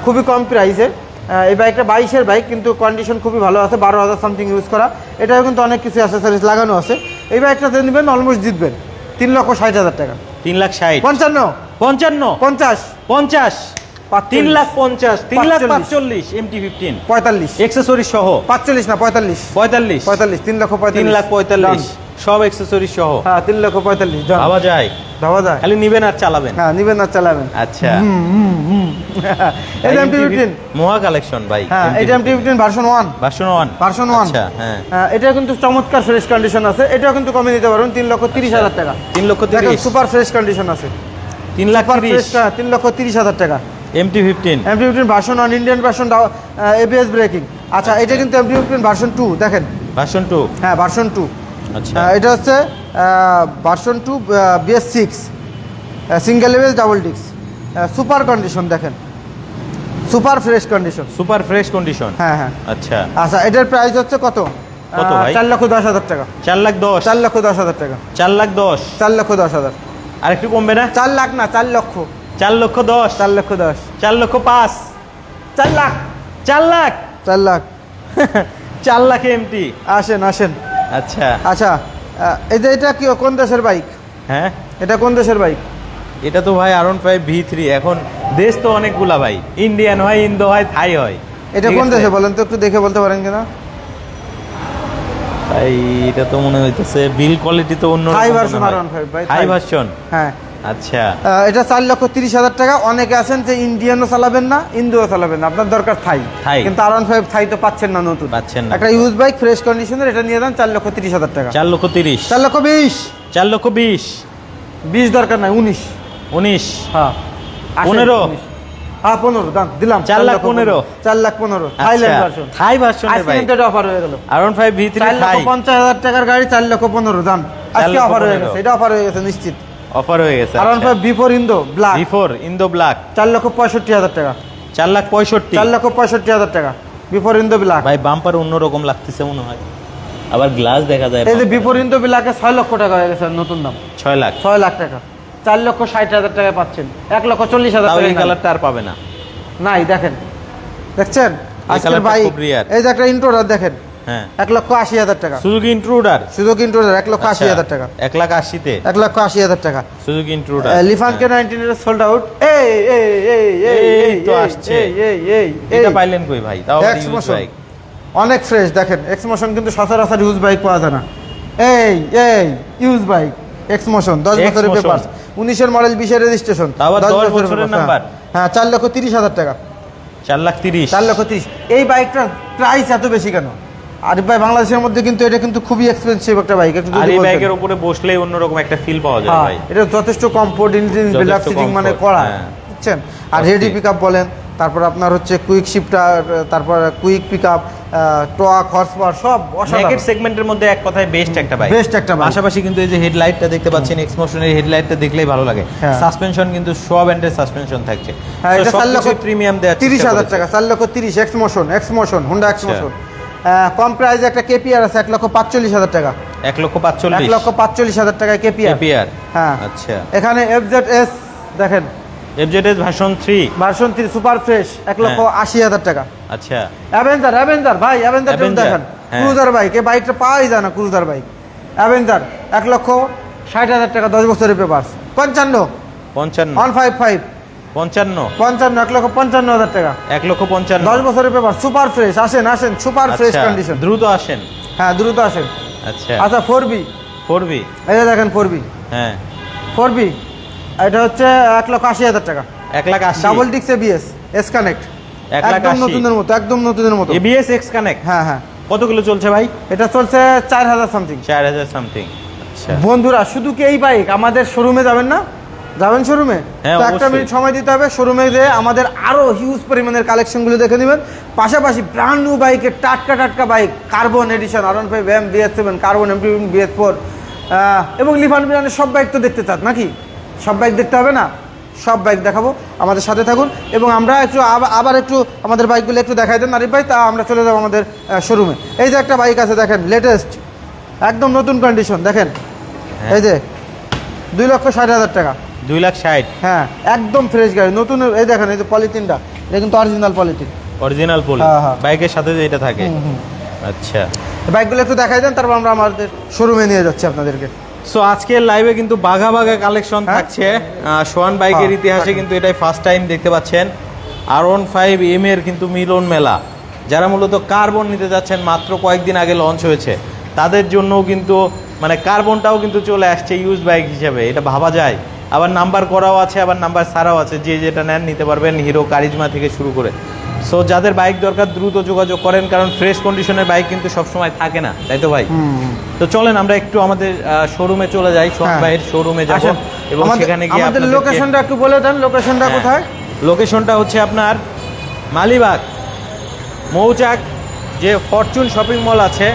[SPEAKER 2] খুবই কম প্রাইসে। এই বাইকটা 22-এর বাইক, কিন্তু কন্ডিশন খুবই ভালো আছে, 12,000 সামথিং ইউজ করা। এটাও কিন্তু অনেক কিছু অ্যাক্সেসরিজ লাগানো আছে। এই বাইকটা যে নেবেন অলমোস্ট জিতবেন, 3,60,000 টাকা।
[SPEAKER 1] 3,60,000,
[SPEAKER 2] 55,
[SPEAKER 1] 55,
[SPEAKER 2] 50,
[SPEAKER 1] 50, 3,50,000, 3,45,000 MT15,
[SPEAKER 2] 45,
[SPEAKER 1] অ্যাকসেসরি সহ।
[SPEAKER 2] 45 না 45,
[SPEAKER 1] 45,
[SPEAKER 2] 3,45,000,
[SPEAKER 1] সব অ্যাকসেসরি সহ।
[SPEAKER 2] হ্যাঁ 3,45,000
[SPEAKER 1] ভাবা যায়,
[SPEAKER 2] ভাবা যায়।
[SPEAKER 1] খালি নিবেন আর চালাবেন।
[SPEAKER 2] হ্যাঁ নিবেন আর চালাবেন।
[SPEAKER 1] আচ্ছা
[SPEAKER 2] এই MP15
[SPEAKER 1] মহা কালেকশন ভাই।
[SPEAKER 2] হ্যাঁ এটা MP15 ভার্সন 1,
[SPEAKER 1] ভার্সন 1।
[SPEAKER 2] আচ্ছা হ্যাঁ এটা কিন্তু চমৎকার ফ্রেশ কন্ডিশন আছে। এটাও কিন্তু কমে নিতে পারবেন 3,30,000 টাকা।
[SPEAKER 1] 3,30,000,
[SPEAKER 2] সুপার ফ্রেশ কন্ডিশন আছে।
[SPEAKER 1] 3,30,000,
[SPEAKER 2] 3,30,000 টাকা।
[SPEAKER 1] MT15
[SPEAKER 2] version 1 Indian version, ABS breaking. আচ্ছা এটা কিন্তু MP15 ভার্সন 2 দেখেন,
[SPEAKER 1] ভার্সন 2।
[SPEAKER 2] হ্যাঁ ভার্সন 2।
[SPEAKER 1] আচ্ছা
[SPEAKER 2] এটা হচ্ছে version 2 BS6 single level double disc, super condition দেখেন, super fresh condition,
[SPEAKER 1] super fresh condition.
[SPEAKER 2] হ্যাঁ হ্যাঁ
[SPEAKER 1] আচ্ছা
[SPEAKER 2] আচ্ছা এটার প্রাইস হচ্ছে কত
[SPEAKER 1] ভাই?
[SPEAKER 2] 4,10,000 টাকা।
[SPEAKER 1] 4,10,000,
[SPEAKER 2] 4,10,000 টাকা।
[SPEAKER 1] 4,10,000,
[SPEAKER 2] 4,10,000।
[SPEAKER 1] আর একটু কমবে না?
[SPEAKER 2] 4 লাখ না 4 লক্ষ।
[SPEAKER 1] 4,10,000,
[SPEAKER 2] 4,10,000,
[SPEAKER 1] 4,05,000,
[SPEAKER 2] 4 লাখ,
[SPEAKER 1] 4 লাখ,
[SPEAKER 2] 4 লাখ।
[SPEAKER 1] 4 লাখ MT।
[SPEAKER 2] আসেন আসেন।
[SPEAKER 1] আচ্ছা
[SPEAKER 2] আচ্ছা এই যে এটা কি কোন দেশের বাইক?
[SPEAKER 1] হ্যাঁ
[SPEAKER 2] এটা কোন দেশের বাইক?
[SPEAKER 1] এটা তো ভাই R15 V3। এখন দেশ তো অনেকগুলা ভাই, ইন্ডিয়ান হয়, ইন্দো হয়, থাই হয়।
[SPEAKER 2] এটা কোন দেশে বলেন তো, একটু দেখে বলতে পারেন কিনা?
[SPEAKER 1] ভাই এটা তো মনে হইতেছে বিল কোয়ালিটি তো অন্য
[SPEAKER 2] হাই ভার্সন R15 ভাই,
[SPEAKER 1] হাই ভার্সন।
[SPEAKER 2] হ্যাঁ
[SPEAKER 1] আচ্ছা
[SPEAKER 2] এটা 4,30,000 টাকা। অনেকে আছেন যে ইন্ডিয়ানও চালাবেন না, ইন্দোও চালাবেন না, আপনার দরকার থাই।
[SPEAKER 1] থাই।
[SPEAKER 2] কিন্তু R15 থাই তো পাচ্ছেন না নতুন,
[SPEAKER 1] পাচ্ছেন না।
[SPEAKER 2] একটা ইউজ বাইক ফ্রেশ কন্ডিশনের, এটা নিয়ে যান 4,30,000 টাকা।
[SPEAKER 1] 4,30,000
[SPEAKER 2] 4,20,000
[SPEAKER 1] 4,20,000
[SPEAKER 2] 20 দরকার নাই, 19।
[SPEAKER 1] 19
[SPEAKER 2] হ্যাঁ
[SPEAKER 1] 15
[SPEAKER 2] হ্যাঁ 15 দাম দিলাম।
[SPEAKER 1] 4,15,000
[SPEAKER 2] 4,15,000 থাইল্যান্ড ভার্সন।
[SPEAKER 1] থাই ভার্সনের
[SPEAKER 2] আজকে
[SPEAKER 1] ভাই
[SPEAKER 2] কিন্তু এটা অফার হয়ে গেল।
[SPEAKER 1] R15 V3 থাই
[SPEAKER 2] 4,50,000 টাকার গাড়ি 4,15,000 দাম। আজকে অফার হয়ে
[SPEAKER 1] 4,15,000
[SPEAKER 2] গেছে, এটা অফার হয়ে গেছে নিশ্চিত।
[SPEAKER 1] অফার হয়ে গেছে।
[SPEAKER 2] R15 before Indo black
[SPEAKER 1] before Indo black
[SPEAKER 2] 4,65,000 টাকা।
[SPEAKER 1] 4,65,000
[SPEAKER 2] 4,65,000 টাকা বিফোর ইন্দো ব্ল্যাক।
[SPEAKER 1] ভাই বাম্পার অন্যরকম লাগতেছে মনে হয়, আবার গ্লাস দেখা যায়।
[SPEAKER 2] এই যে বিফোর ইন্দো ব্ল্যাকে 6 লক্ষ টাকা হয়ে গেছে নতুন দাম।
[SPEAKER 1] 6 লাখ
[SPEAKER 2] 6 লাখ টাকা 4,60,000 টাকায় পাচ্ছেন। 1,40,000
[SPEAKER 1] তাও
[SPEAKER 2] টাকা
[SPEAKER 1] এই কালারটা আর পাবে না।
[SPEAKER 2] নাই। দেখেন দেখছেন আজকের
[SPEAKER 1] কালারটা
[SPEAKER 2] বাইক,
[SPEAKER 1] খুব rare।
[SPEAKER 2] এই যে একটা ইন্ট্রোডার দেখেন
[SPEAKER 1] হ্যাঁ
[SPEAKER 2] 1,80,000 টাকা।
[SPEAKER 1] Suzuki intruder.
[SPEAKER 2] সুজুকি ইন্ট্রোডার 1,80,000 টাকা।
[SPEAKER 1] 1,80,000
[SPEAKER 2] 1,80,000 টাকা।
[SPEAKER 1] Suzuki intruder.
[SPEAKER 2] লিফানকে 19 এর সোল্ড আউট। এই এই এই এই
[SPEAKER 1] এই তো আসছে।
[SPEAKER 2] এই
[SPEAKER 1] এটা পাইলেন কই ভাই? তাও আবার ইউজ
[SPEAKER 2] X-Motion।
[SPEAKER 1] বাইক।
[SPEAKER 2] অনেক ফ্রেশ। দেখেন X-Motion কিন্তু সচরাচর ইউজ বাইক পাওয়া যায় না। এই এই ইউজ বাইক X-Motion 10 বছরের
[SPEAKER 1] X-Motion।
[SPEAKER 2] পেপারস, 19 এর মডেল, 20 এর রেজিস্ট্রেশন,
[SPEAKER 1] তাও আবার 10 বছরের নাম্বার।
[SPEAKER 2] হ্যাঁ 4,30,000 টাকা।
[SPEAKER 1] 4,30,000
[SPEAKER 2] 4,30,000। এই বাইকটার প্রাইস এত বেশি কেন? আরিফ ভাই বাংলাদেশের মধ্যে কিন্তু এটা কিন্তু খুবই এক্সপেন্সিভ একটা বাইক। একটু
[SPEAKER 1] আর
[SPEAKER 2] যদি
[SPEAKER 1] এই
[SPEAKER 2] বলতেন।
[SPEAKER 1] বাইকের উপরে বসলেই অন্যরকম একটা ফিল পাওয়া যায়
[SPEAKER 2] হ্যাঁ,
[SPEAKER 1] ভাই।
[SPEAKER 2] এটা যথেষ্ট কমফোর্ট, ইঞ্জিন রিল্যাক্স সিটিং মানে
[SPEAKER 1] comfort,
[SPEAKER 2] করা,
[SPEAKER 1] হ্যাঁ।
[SPEAKER 2] বুঝছেন? আর
[SPEAKER 1] অস্থির।
[SPEAKER 2] হেডি পিকআপ বলেন, তারপর আপনার হচ্ছে কুইক শিফটার, তারপর quick pickup, torque, horse power সব অসাধারণ।
[SPEAKER 1] নেকেট সেগমেন্টের মধ্যে এক কথায় বেস্ট একটা বাইক।
[SPEAKER 2] বেস্ট একটা বাইক।
[SPEAKER 1] পাশাপাশি কিন্তু এই যে হেডলাইটটা দেখতে পাচ্ছেন, এক্সমোশনের হেডলাইটটা দেখলেই ভালো লাগে।
[SPEAKER 2] হ্যাঁ।
[SPEAKER 1] সাসপেনশন কিন্তু সব ব্যান্ডের সাসপেনশন থাকছে।
[SPEAKER 2] হ্যাঁ, এটা 4,30,000
[SPEAKER 1] প্রিমিয়াম দেওয়া
[SPEAKER 2] 30,000 টাকা। 4,30,000 এক্সমোশন হুন্ডা এক্সমোশন। কম প্রাইসে একটা কেপিআর আছে 1,45,000 টাকা।
[SPEAKER 1] 1,45,000
[SPEAKER 2] 1,45,000 টাকায় কেপিআর।
[SPEAKER 1] কেপিআর।
[SPEAKER 2] হ্যাঁ
[SPEAKER 1] আচ্ছা।
[SPEAKER 2] এখানে এফজেডএস দেখেন,
[SPEAKER 1] FZS version 3।
[SPEAKER 2] Version 3 super fresh 1,80,000 টাকা।
[SPEAKER 1] আচ্ছা।
[SPEAKER 2] অ্যাভেঞ্জার ভাই, অ্যাভেঞ্জার
[SPEAKER 1] Avenger,
[SPEAKER 2] দেখেন,
[SPEAKER 1] হ্যাঁ।
[SPEAKER 2] Cruiser bike. এই বাইকটা পাওয়াই যায় না, ক্রুজার বাইক। অ্যাভেঞ্জার 1,60,000 টাকা, 10 বছরের পেপার। 55
[SPEAKER 1] 55
[SPEAKER 2] 155
[SPEAKER 1] 55
[SPEAKER 2] 1,55,000 টাকা,
[SPEAKER 1] 1,55,000
[SPEAKER 2] 10 বছরের পেপার, সুপার ফ্রেশ। আসেন সুপার ফ্রেশ
[SPEAKER 1] আচ্ছা,
[SPEAKER 2] কন্ডিশন।
[SPEAKER 1] দ্রুত আসেন।
[SPEAKER 2] হ্যাঁ দ্রুত আসেন।
[SPEAKER 1] আচ্ছা।
[SPEAKER 2] আচ্ছা 4B,
[SPEAKER 1] 4B।
[SPEAKER 2] এই যে দেখেন 4B,
[SPEAKER 1] হ্যাঁ
[SPEAKER 2] 4B এটা হচ্ছে 1,80,000 টাকা।
[SPEAKER 1] 1,80,000
[SPEAKER 2] ডাবল ডিক্স এবিএস, এস কানেক্ট,
[SPEAKER 1] 1,80,000
[SPEAKER 2] একদম নতুনের মতো, একদম নতুনের মতো।
[SPEAKER 1] ABS x connect.
[SPEAKER 2] হ্যাঁ হ্যাঁ,
[SPEAKER 1] কত কিলো চলছে ভাই?
[SPEAKER 2] এটা চলছে 4,000 সামথিং।
[SPEAKER 1] 4,000 সামথিং। আচ্ছা।
[SPEAKER 2] বন্ধুরা শুধু কি এই বাইক, আমাদের শোরুমে যাবেন না? যাবেন শোরুমে?
[SPEAKER 1] হ্যাঁ,
[SPEAKER 2] তো একটা
[SPEAKER 1] অবশ্যই।
[SPEAKER 2] মিনিট সময় দিতে হবে, শোরুমে যেয়ে আমাদের আরো হিউজ পরিমাণের কালেকশনগুলো দেখে নেবেন। পাশাপাশি ব্র্যান্ড নিউ বাইকের টাটকা bike, carbon addition, R15 M BS7, carbon MP BS4 এবং লিফান ব্র্যান্ডের সব বাইক তো দেখতে চান নাকি? সব বাইক দেখতে হবে না? সব বাইক দেখাবো, আমাদের সাথে থাকুন। এবং আমরা একটু আবার একটু আমাদের বাইকগুলো একটু দেখাই দেন আরিফ ভাই, তা আমরা চলে যাবো আমাদের শোরুমে। এই যে একটা বাইক আছে দেখেন, লেটেস্ট, একদম নতুন কন্ডিশন দেখেন।
[SPEAKER 1] হ্যাঁ।
[SPEAKER 2] এই যে 2,60,000 টাকা।
[SPEAKER 1] 2,60,000
[SPEAKER 2] হ্যাঁ একদম ফ্রেশ গাড়ি, নতুন। এই দেখেন এই যে পলিথিনটা, এটা কিন্তু অরিজিনাল পলিথিন।
[SPEAKER 1] অরিজিনাল পলি
[SPEAKER 2] হ্যাঁ, হ্যাঁ।
[SPEAKER 1] বাইকের সাথে যে এটা থাকে। আচ্ছা।
[SPEAKER 2] বাইকগুলো একটু দেখাই দেন, তারপর আমরা আমাদের শোরুমে নিয়ে যাচ্ছি আপনাদেরকে।
[SPEAKER 1] সো আজকের লাইভে কিন্তু বাঘা কালেকশন
[SPEAKER 2] হ্যাঁ।
[SPEAKER 1] থাকছে। সোহান বাইকের
[SPEAKER 2] হ্যাঁ,
[SPEAKER 1] ইতিহাসে
[SPEAKER 2] থাকবে।
[SPEAKER 1] কিন্তু এটাই ফার্স্ট টাইম দেখতে পাচ্ছেন R15 M এর কিন্তু মিলন মেলা। যারা মূলত কার্বন নিতে যাচ্ছেন, মাত্র কয়েকদিন আগে লঞ্চ হয়েছে, তাদের জন্যও কিন্তু মানে কার্বনটাও কিন্তু চলে আসছে ইউজ বাইক হিসেবে। এটা ভাবা যায়। আবার নাম্বার করাও আছে, আবার নাম্বার ছাড়াও আছে। যে যেটা নেন নিতে পারবেন, হিরো কারিজমা থেকে শুরু করে। সো যাদের বাইক দরকার দ্রুত যোগাযোগ করেন, কারণ ফ্রেশ কন্ডিশনের বাইক কিন্তু সবসময় থাকে না, তাই তো ভাই? তো চলেন আমরা একটু আমাদের শোরুমে চলে যাই, সোহান
[SPEAKER 2] হ্যাঁ।
[SPEAKER 1] ভাইয়ের শোরুমে যাব
[SPEAKER 2] আসেন,
[SPEAKER 1] এবং সেখানে গিয়ে
[SPEAKER 2] আমাদের
[SPEAKER 1] আপনাদেরকে-
[SPEAKER 2] লোকেশনটা একটু বলে দেন, লোকেশনটা
[SPEAKER 1] হ্যাঁ,
[SPEAKER 2] কোথায়?
[SPEAKER 1] লোকেশনটা হচ্ছে আপনার মালিবাগ মৌচাক, যে ফরচুন শপিং মল আছে,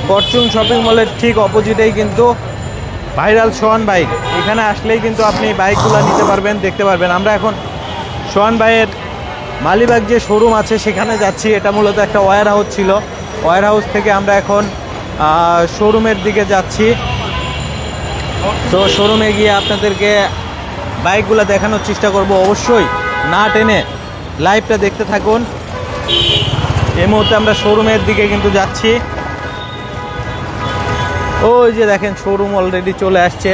[SPEAKER 1] ফরচুন শপিং মলের ঠিক অপোজিটেই কিন্তু ভাইরাল সোহান বাইক। এখানে আসলেই কিন্তু আপনি বাইকগুলো নিতে পারবেন, দেখতে পারবেন। আমরা এখন সোহান ভাইয়ের মালিবাগ যে শোরুম আছে সেখানে যাচ্ছি। এটা মূলত একটা ওয়্যার হাউস ছিল, ওয়্যার হাউস থেকে আমরা এখন শোরুমের দিকে যাচ্ছি। তো শোরুমে গিয়ে আপনাদেরকে বাইকগুলো দেখানোর চেষ্টা করব। অবশ্যই না টেনে লাইভটা দেখতে থাকুন। এই মুহূর্তে আমরা শোরুমের দিকে কিন্তু যাচ্ছি। ওই যে দেখেন শোরুম অলরেডি চলে আসছে।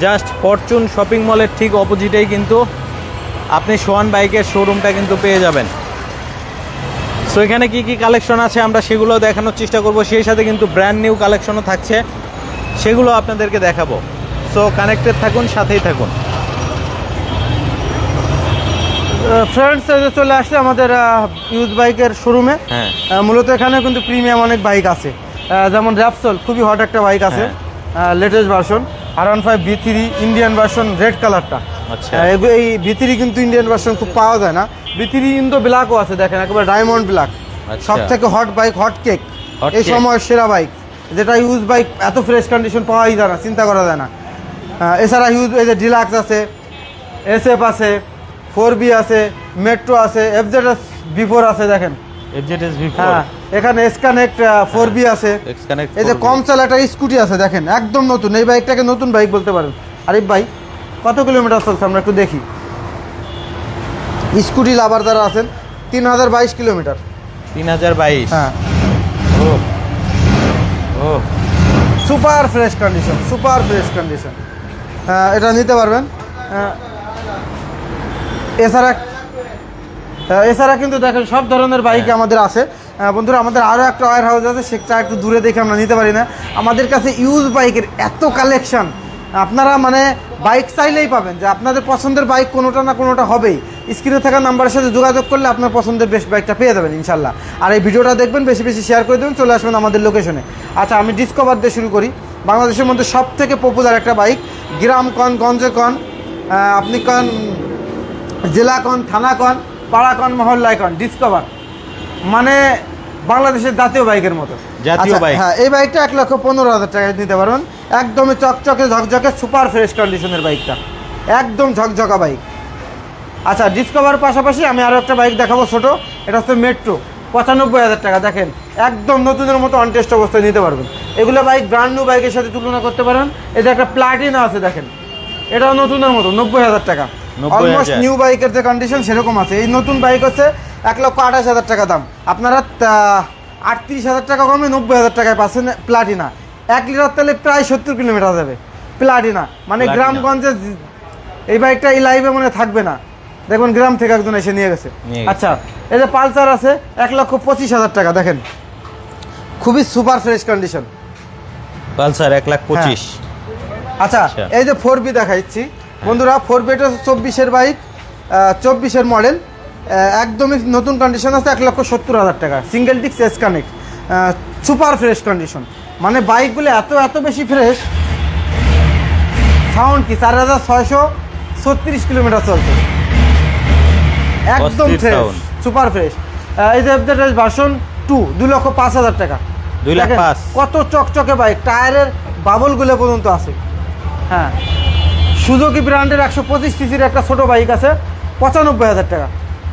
[SPEAKER 1] জাস্ট ফরচুন শপিং মলের ঠিক অপোজিটেই কিন্তু আপনি সোহান বাইকের শোরুমটা কিন্তু পেয়ে যাবেন। সো এখানে কি কি কালেকশন আছে আমরা সেগুলো দেখানোর চেষ্টা করব, সেই সাথে কিন্তু ব্র্যান্ড নিউ কালেকশনও থাকছে, সেগুলো আপনাদেরকে দেখাবো। সো কানেক্টেড থাকুন, সাথেই থাকুন।
[SPEAKER 2] ফ্রেন্ডস চলে আসছে আমাদের ইউজ বাইকের শোরুমে।
[SPEAKER 1] হ্যাঁ,
[SPEAKER 2] মূলত এখানে কিন্তু প্রিমিয়াম অনেক বাইক আছে, যেমন র্যাপসল খুবই হট একটা বাইক আছে, latest version R15 V3 Indian version red কালারটা।
[SPEAKER 1] আচ্ছা,
[SPEAKER 2] এই V3 কিন্তু ইন্ডিয়ান ভার্সন খুব পাওয়া যায় না। V3 ইন্দো ব্ল্যাকও আছে, দেখেন একেবারে ডায়মন্ড ব্ল্যাক,
[SPEAKER 1] আচ্ছা।
[SPEAKER 2] সব থেকে hot bike, hot cake,
[SPEAKER 1] Hot
[SPEAKER 2] এই
[SPEAKER 1] cake।
[SPEAKER 2] সময়ের সেরা বাইক, যেটা ইউজ বাইক এত ফ্রেশ কন্ডিশন পাওয়াই যায় না, চিন্তা করা যায় না। এছাড়া ইউজ এই যে ডিলাক্স আছে, SF আছে, 4B আছে, মেট্রো আছে, FZS V4 আছে, দেখেন।
[SPEAKER 1] FZS V4,
[SPEAKER 2] হ্যাঁ, এখানে S-Connect 4B আছে।
[SPEAKER 1] X-Connect
[SPEAKER 2] এই যে
[SPEAKER 1] 4B।
[SPEAKER 2] কম চালা একটা স্কুটি আছে, দেখেন একদম নতুন। এই বাইকটাকে নতুন বাইক বলতে পারেন। আরিফ ভাই কত কিলোমিটার চলছে আমরা একটু দেখি। স্কুটি লাভার যারা আছেন, 3022 কিলোমিটার।
[SPEAKER 1] 3022।
[SPEAKER 2] হ্যাঁ,
[SPEAKER 1] ও ও
[SPEAKER 2] super fresh condition, super fresh condition. এটা নিতে পারবেন। এছাড়া এছাড়া কিন্তু দেখেন সব ধরনের বাইক আমাদের আছে। বন্ধুরা, আমাদের আরও একটা ওয়্যার হাউস আছে, সেটা একটু দূরে দেখে আমরা নিতে পারি না। আমাদের কাছে ইউজ বাইকের এত কালেকশন, আপনারা মানে বাইক চাইলেই পাবেন, যে আপনাদের পছন্দের বাইক কোনোটা না কোনোটা হবেই। স্ক্রিনে থাকা নাম্বারের সাথে যোগাযোগ করলে আপনার পছন্দের বেস্ট বাইকটা পেয়ে যাবেন ইনশাল্লাহ। আর এই ভিডিওটা দেখবেন, বেশি বেশি শেয়ার করে দেবেন, চলে আসবেন আমাদের লোকেশনে। আচ্ছা, আমি ডিসকভার দিয়ে শুরু করি। বাংলাদেশের মধ্যে সব থেকে পপুলার একটা বাইক, গ্রাম কন, গঞ্জে কন, আপনি কন, জেলা কন, থানা কন, পাড়া কন, মহল্লায় কন, ডিসকভার মানে বাংলাদেশের জাতীয় বাইকের মতো।
[SPEAKER 1] জাতীয়
[SPEAKER 2] আচ্ছা,
[SPEAKER 1] বাইক।
[SPEAKER 2] হ্যাঁ, এই বাইকটা 1,15,000 টাকায় নিতে পারবেন। একদমই চকচকে ঝকঝকে সুপার ফ্রেশ কন্ডিশনের বাইকটা, একদম ঝকঝকা বাইক। আচ্ছা, ডিসকভার পাশাপাশি আমি আরও একটা বাইক দেখাবো ছোট, এটা হচ্ছে মেট্রো, 95,000 টাকা। দেখেন একদম নতুনের মতো অনটেস্ট অবস্থায় নিতে পারবেন। এগুলো বাইক ব্র্যান্ড নিউ বাইকের সাথে তুলনা করতে পারেন। এই যে একটা প্লাটিনা আছে, দেখেন এটাও নতুনের মতো, 90,000 টাকা।
[SPEAKER 1] 90,000
[SPEAKER 2] অলমোস্ট নিউ বাইকের যে কন্ডিশন সেরকম আছে। এই নতুন বাইক হচ্ছে 1,28,000 টাকা দাম। আপনারা 38,000 টাকা কমে 90,000 টাকায় পাচ্ছেন প্লাটিনা। 1 লিটার তেলে প্রায় 70 কিলোমিটার যাবে প্লাটিনা। মানে
[SPEAKER 1] প্লাটিনা।
[SPEAKER 2] গ্রামগঞ্জে এই বাইকটা এই লাইভে মনে থাকবে না, দেখুন গ্রাম থেকে একজন এসে নিয়ে গেছে।
[SPEAKER 1] নিয়ে গেছে।
[SPEAKER 2] আচ্ছা, এই যে পালসার আছে 1,25,000 টাকা, দেখেন খুবই সুপার ফ্রেশ কন্ডিশন।
[SPEAKER 1] পালসার 1,25,000।
[SPEAKER 2] আচ্ছা,
[SPEAKER 1] আচ্ছা।
[SPEAKER 2] এই যে 4B দেখাচ্ছি বন্ধুরা, 4B এটা 24-এর বাইক, 24-এর মডেল, একদমই নতুন কন্ডিশন আছে, 1,70,000 টাকা। Single disc S-Connect, super fresh condition. মানে বাইকগুলো এত এত বেশি ফ্রেশ, সাউন্ড কি 4,636 কিলোমিটার চলছে, একদম
[SPEAKER 1] অস্থির
[SPEAKER 2] ফ্রেশ,
[SPEAKER 1] sound।
[SPEAKER 2] Super fresh. এই যে FZS ভার্সন 2, 2,05,000 টাকা।
[SPEAKER 1] 2,05,000
[SPEAKER 2] দেখেন কত চকচকে বাইক, টায়ারের বাবলগুলো পর্যন্ত আছে। হ্যাঁ, সুজুকি ব্র্যান্ডের 125 সিসির একটা ছোট বাইক আছে, 95,000 টাকা।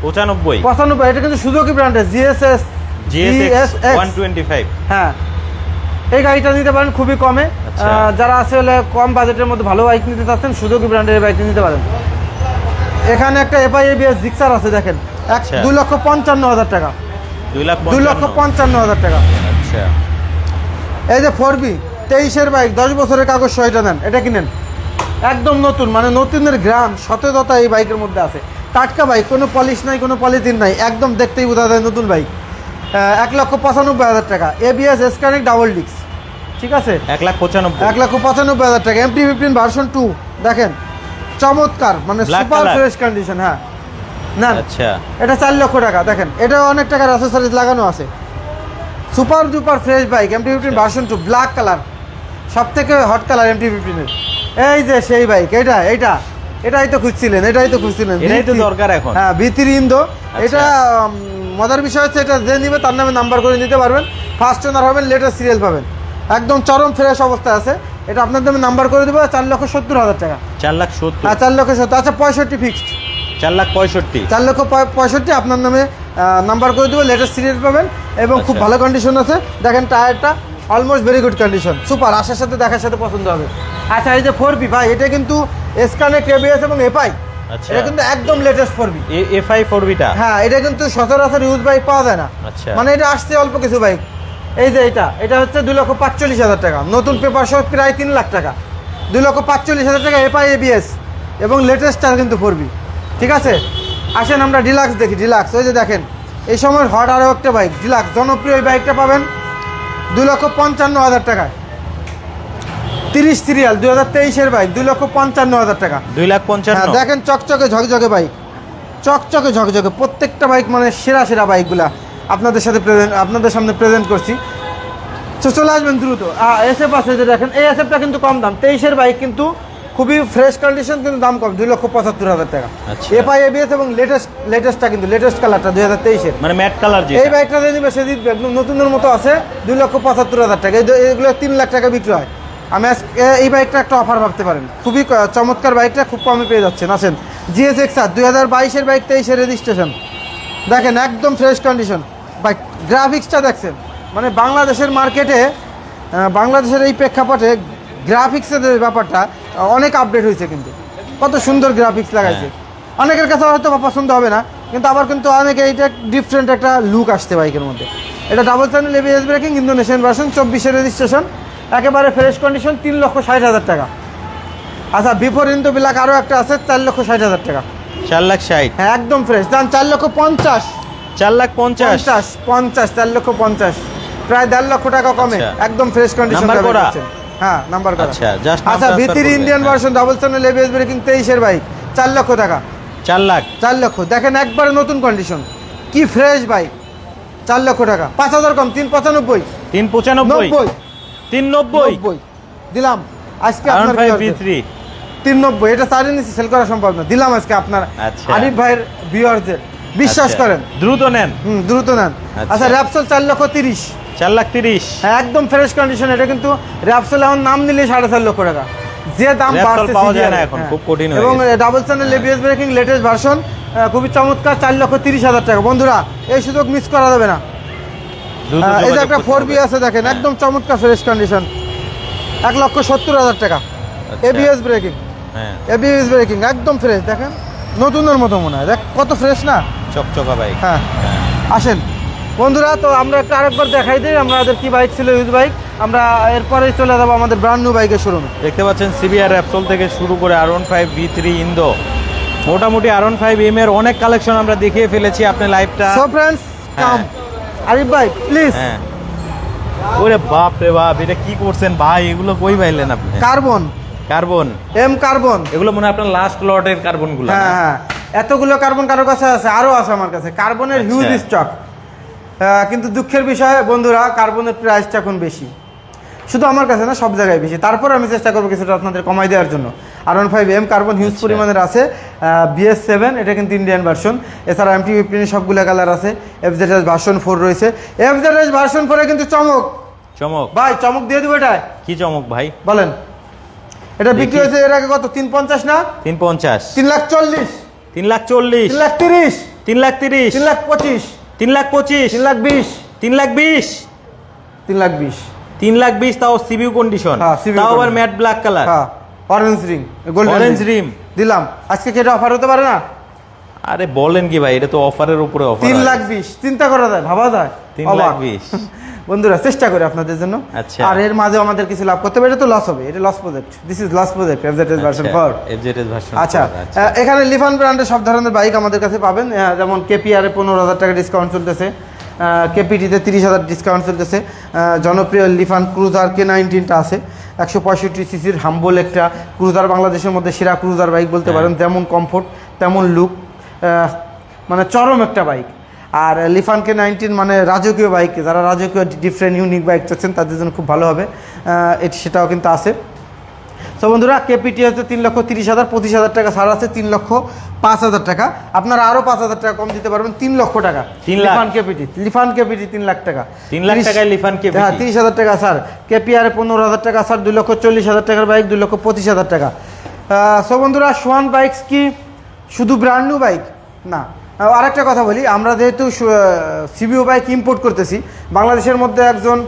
[SPEAKER 1] 95।
[SPEAKER 2] এটা কিন্তু সুজুকি ব্র্যান্ডের GSX
[SPEAKER 1] 125।
[SPEAKER 2] হ্যাঁ, এই গাড়িটা নিতে পারেন খুবই কমে।
[SPEAKER 1] আচ্ছা।
[SPEAKER 2] যারা আসলে কম বাজেটের মধ্যে ভালো বাইক নিতে চাচ্ছেন, সুজুকি ব্র্যান্ডের বাইক নিতে পারেন। এখানে একটা FI ABS জিক্সার আছে, দেখেন
[SPEAKER 1] আচ্ছা।
[SPEAKER 2] 2,55,000 টাকা।
[SPEAKER 1] 2,55,000
[SPEAKER 2] টাকা।
[SPEAKER 1] আচ্ছা।
[SPEAKER 2] এই যে 4B 23-এর বাইক, 10 বছরের কাগজ সহ এটা নেন, এটা কিনেন একদম নতুন, মানে নতুনের গ্রাম সতেজতা এই বাইকের মধ্যে আছে। টাটকা বাইক, কোনো পলিশ নাই, কোনো পলিথিন নাই, একদম দেখতেই বোঝা যায় নতুন বাইক। 1,95,000 টাকা। ABS S-Connect ডাবল ডিস্ক, ঠিক আছে,
[SPEAKER 1] 1,95,000।
[SPEAKER 2] 1,95,000 টাকা। MT-15 ভার্সন 2, দেখেন চমৎকার, মানে
[SPEAKER 1] Black
[SPEAKER 2] super
[SPEAKER 1] color।
[SPEAKER 2] Fresh condition. হ্যাঁ, না
[SPEAKER 1] আচ্ছা।
[SPEAKER 2] এটা 4 লক্ষ টাকা। দেখেন এটা অনেক টাকার অ্যাসেসরিজ লাগানো আছে, super duper fresh bike. MT-15 version 2, black colour, সব থেকে হট কালার MT-15-এর। এই যে সেই বাইক, এটাই তো খুঁজছিলেন।
[SPEAKER 1] এটাই তো দরকার এখন।
[SPEAKER 2] হ্যাঁ, V3 ইন্দো। এটা মজার বিষয় হচ্ছে, এটা যে নিবে তার নামে নাম্বার করে নিতে পারবেন, ফার্স্ট ওনার হবেন, লেটেস্ট সিরিয়াল পাবেন, একদম চরম ফ্রেশ অবস্থায় আছে। এটা আপনার নামে নাম্বার করে দেবো 4,70,000 টাকা।
[SPEAKER 1] 4,70,000।
[SPEAKER 2] হ্যাঁ, 4,70,000। আচ্ছা, 65 ফিক্সড,
[SPEAKER 1] 4,65,000।
[SPEAKER 2] 4,65,000 আপনার নামে নাম্বার করে দেবো, লেটেস্ট সিরিয়াল পাবেন এবং খুব
[SPEAKER 1] আচ্ছা।
[SPEAKER 2] ভালো কন্ডিশন আছে। দেখেন টায়ারটা almost very good condition, super, আসার সাথে দেখার সাথে পছন্দ হবে। আচ্ছা, এই যে 4B ভাই, এটা কিন্তু S-Connect ABS এবং FI,
[SPEAKER 1] আচ্ছা।
[SPEAKER 2] এটা কিন্তু একদম লেটেস্ট 4B।
[SPEAKER 1] FI 4Bটা।
[SPEAKER 2] হ্যাঁ, এটা কিন্তু সচরাচর ইউজ বাইক পাওয়া যায় না।
[SPEAKER 1] আচ্ছা।
[SPEAKER 2] মানে এটা আসছে অল্প কিছু বাইক। এই যে এটা হচ্ছে 2,45,000 টাকা, নতুন পেপার সহ প্রায় 3 লাখ টাকা। 2,45,000 টাকা FI ABS এবং লেটেস্টটা কিন্তু 4B, ঠিক আছে। আসেন আমরা ডিলাক্স দেখি। ডিলাক্স, ওই যে দেখেন এই সময় হট আরও একটা বাইক ডিলাক্স জনপ্রিয় এই বাইকটা পাবেন 2,55,000 টাকায়। 30 সিরিয়াল 2023-এর বাইক 2,55,000 টাকা।
[SPEAKER 1] 2,55,000।
[SPEAKER 2] দেখেন চকচকে ঝকঝকে বাইক, চকচকে ঝকঝকে প্রত্যেকটা বাইক মানে সেরা সেরা বাইকগুলা আপনাদের সামনে প্রেজেন্ট করছি। তো চলে আসবেন দ্রুত। এসএফ আছে যে দেখেন, এই এসএফটা কিন্তু কম দাম, 23-এর বাইক কিন্তু খুবই ফ্রেশ কন্ডিশন, কিন্তু দাম কম 2,75,000 টাকা। এফআই এবিএস এবং লেটেস্টটা কিন্তু লেটেস্ট কালারটা 2023-এর
[SPEAKER 1] মানে ম্যাট কালার।
[SPEAKER 2] এই বাইকটা যে নিবে সে জিতবে, একদম নতুনের মতো আছে 2,75,000 টাকা। এগুলো 3 লাখ টাকা বিক্রি হয়। আমি এই বাইকটা একটা অফার ভাবতে পারেন, খুবই চমৎকার বাইকটা, খুব কমে পেয়ে যাচ্ছেন। আসেন GSX-R 2022-এর বাইক, 23-এর রেজিস্ট্রেশন, দেখেন একদম ফ্রেশ কন্ডিশন বাইক। গ্রাফিক্সটা দেখছেন, মানে বাংলাদেশের মার্কেটে বাংলাদেশের এই প্রেক্ষাপটে গ্রাফিক্সের ব্যাপারটা অনেক আপডেট হয়েছে, কিন্তু কত সুন্দর গ্রাফিক্স লাগাইছে। অনেকের কাছে হয়তো পছন্দ হবে না, কিন্তু আবার কিন্তু অনেকে এইটা ডিফারেন্ট একটা লুক আসছে বাইকের মধ্যে। এটা double channel ABS braking, Indonesian version, 24-এর রেজিস্ট্রেশন, একেবারে ফ্রেশ কন্ডিশন, 3,60,000 টাকা। আচ্ছা বিফোর ইন্দো ব্ল্যাক আরও একটা আছে 4,60,000 টাকা।
[SPEAKER 1] 4,60,000।
[SPEAKER 2] হ্যাঁ একদম ফ্রেশ দাম 4,50,000।
[SPEAKER 1] 4,50,000।
[SPEAKER 2] 4,50,000 প্রায় 1.5 লক্ষ টাকা কমে একদম ফ্রেশ কন্ডিশন
[SPEAKER 1] নাম্বার করা।
[SPEAKER 2] হ্যাঁ নাম্বার করা।
[SPEAKER 1] আচ্ছা
[SPEAKER 2] ভিতির Indian version double channel ABS braking 23-এর বাইক 4 লক্ষ টাকা।
[SPEAKER 1] 4
[SPEAKER 2] লক্ষ দেখেন একবারে নতুন কন্ডিশন, কি ফ্রেশ বাইক, 4 লক্ষ টাকা। 5,000 কম, 3,95,000।
[SPEAKER 1] 3,95,000। 390
[SPEAKER 2] দিলাম আজকে আপনার 390। এটা 4 নিচে সেল করা সম্ভব না, দিলাম আজকে আপনার আরিফ ভাইয়ের ভিউয়ারদের, বিশ্বাস করেন।
[SPEAKER 1] দ্রুত নেন,
[SPEAKER 2] দ্রুত নেন। আচ্ছা র্যাপসোল 4,30,000।
[SPEAKER 1] 4,30,000।
[SPEAKER 2] হ্যাঁ একদম ফ্রেশ কন্ডিশন। এটা কিন্তু র্যাপসোল এখন নাম নিলে 4.5 লক্ষ টাকা, যে দাম বাড়ছে
[SPEAKER 1] পাওয়া যায় না এখন, খুব কঠিন হয়ে
[SPEAKER 2] এবং
[SPEAKER 1] গেছে।
[SPEAKER 2] Double channel ABS breaking latest version, খুবই চমৎকার, 4,30,000 টাকা। বন্ধুরা এই সুযোগ মিস করা যাবে না। এই যে একটা 4B আছে দেখেন, একদম চমৎকার ফ্রেশ কন্ডিশন, 1,70,000 টাকা। এবিএস ব্রেকিং, এবিএস ব্রেকিং একদম ফ্রেশ, দেখেন নতুনের মতো মনে হয়, দেখ কত ফ্রেশ না,
[SPEAKER 1] চকচকা বাইক।
[SPEAKER 2] হ্যাঁ আসেন বন্ধুরা, তো আমরা একটা আরেকবার দেখাই দিই আমাদের কি বাইক ছিল, ইউজ বাইক। আমরা এরপরেই চলে যাবো আমাদের ব্র্যান্ড নিউ বাইকের শোরুমে।
[SPEAKER 1] দেখতে পাচ্ছেন সিবিআর র্যাপসোল থেকে শুরু করে R15 V3 ইন্দো, মোটামুটি R15M এর অনেক কালেকশন আমরা দেখিয়ে ফেলেছি। আপনি লাইভটা
[SPEAKER 2] সো ফ্রেন্ডস কাম আরিফ ভাই প্লিজ।
[SPEAKER 1] হ্যাঁ ওরে বাপ রে বাপ, এটা কি করছেন ভাই, এগুলো কই পাইলেন আপনি?
[SPEAKER 2] কার্বন,
[SPEAKER 1] কার্বন,
[SPEAKER 2] কার্বন,
[SPEAKER 1] এগুলো মনে হয় আপনার লাস্ট লটের কার্বনগুলো।
[SPEAKER 2] হ্যাঁ এতগুলো কার্বন কারোর কাছে আছে, আরও আছে আমার কাছে কার্বনের হিউজ স্টক। কিন্তু দুঃখের বিষয় বন্ধুরা, কার্বনের প্রাইসটা এখন বেশি, শুধু আমার কাছে না সব জায়গায় বেশি। তারপর আমি চেষ্টা করবো কিছুটা আপনাদের কমাই দেওয়ার জন্য। R15M কার্বন হিউজ পরিমাণের আছে। BS7 এটা কিন্তু ইন্ডিয়ান ভার্সন, এছাড়া MT-15 সবগুলো কালার আছে। FZS ভার্সন 4 রয়েছে। FZS ভার্সন 4 কিন্তু চমক ভাই, চমক দিয়ে দেবো। এটা
[SPEAKER 1] কি চমক ভাই
[SPEAKER 2] বলেন? এটা বিক্রি হয়েছে এর আগে কত? 350 না
[SPEAKER 1] 350,
[SPEAKER 2] 3,40,000,
[SPEAKER 1] 3,40,000,
[SPEAKER 2] 3,30,000,
[SPEAKER 1] 3,30,000,
[SPEAKER 2] 3,25,000,
[SPEAKER 1] 3,25,000,
[SPEAKER 2] 3,20,000,
[SPEAKER 1] 3,20,000,
[SPEAKER 2] 3,20,000,
[SPEAKER 1] 3,20,000, তাও সিবিউ কন্ডিশন, তাও আবার ম্যাট ব্ল্যাক কালার।
[SPEAKER 2] হ্যাঁ অরেঞ্জ রিং, গোল্ডেন
[SPEAKER 1] অরেঞ্জ রিম
[SPEAKER 2] দিলাম আজকে। কি এটা অফার হতে পারে না?
[SPEAKER 1] আরে বলেন কি ভাই, এটা তো অফারের উপরে অফার।
[SPEAKER 2] 3,20,000 চিন্তা করা যায়, ভাবা যায়।
[SPEAKER 1] 3,20,000
[SPEAKER 2] বন্ধুরা চেষ্টা করি আপনাদের জন্য।
[SPEAKER 1] আচ্ছা,
[SPEAKER 2] আর এর মাঝে আমাদের কিছু লাভ করতে হবে, এটা তো লস হবে, এটা loss project, this is loss project FZS version 4।
[SPEAKER 1] FZS version.
[SPEAKER 2] আচ্ছা এখানে লিফান ব্র্যান্ডের সব ধরনের বাইক আমাদের কাছে পাবেন, যেমন KPR এ 15,000 টাকা ডিসকাউন্ট চলতেছে, KPT-তে 30,000 ডিসকাউন্ট চলতেছে। জনপ্রিয় লিফান ক্রুজার K19টা আছে, 165 সিসির হাম্বল একটা ক্রুজার, বাংলাদেশের মধ্যে সেরা ক্রুজার বাইক বলতে পারেন। যেমন কমফোর্ট তেমন লুক, মানে চরম একটা বাইক। আর লিফান K19 মানে রাজকীয় বাইক, যারা রাজকীয় ডিফারেন্ট ইউনিক বাইক চাচ্ছেন তাদের জন্য খুব ভালো হবে, সেটাও কিন্তু আছে। তো বন্ধুরা KPT হচ্ছে 3,30,000, 25,000 টাকা ছাড় আছে, 3,05,000 টাকা। আপনারা আরও 5,000 টাকা কম দিতে পারবেন, 3 লক্ষ টাকা। লিফান KPT 3 লাখ টাকা,
[SPEAKER 1] 3 লাখ টাকায় লিফান KPT।
[SPEAKER 2] হ্যাঁ 30,000 টাকা স্যার। KPR 15,000 টাকা স্যার, 2,40,000 টাকার বাইক, 2,25,000 টাকা। সো বন্ধুরা সোহান বাইকস কি শুধু ব্র্যান্ড নিউ বাইক না? আরেকটা কথা বলি, আমরা যেহেতু সিবিও বাইক ইম্পোর্ট করতেছি, বাংলাদেশের মধ্যে একজন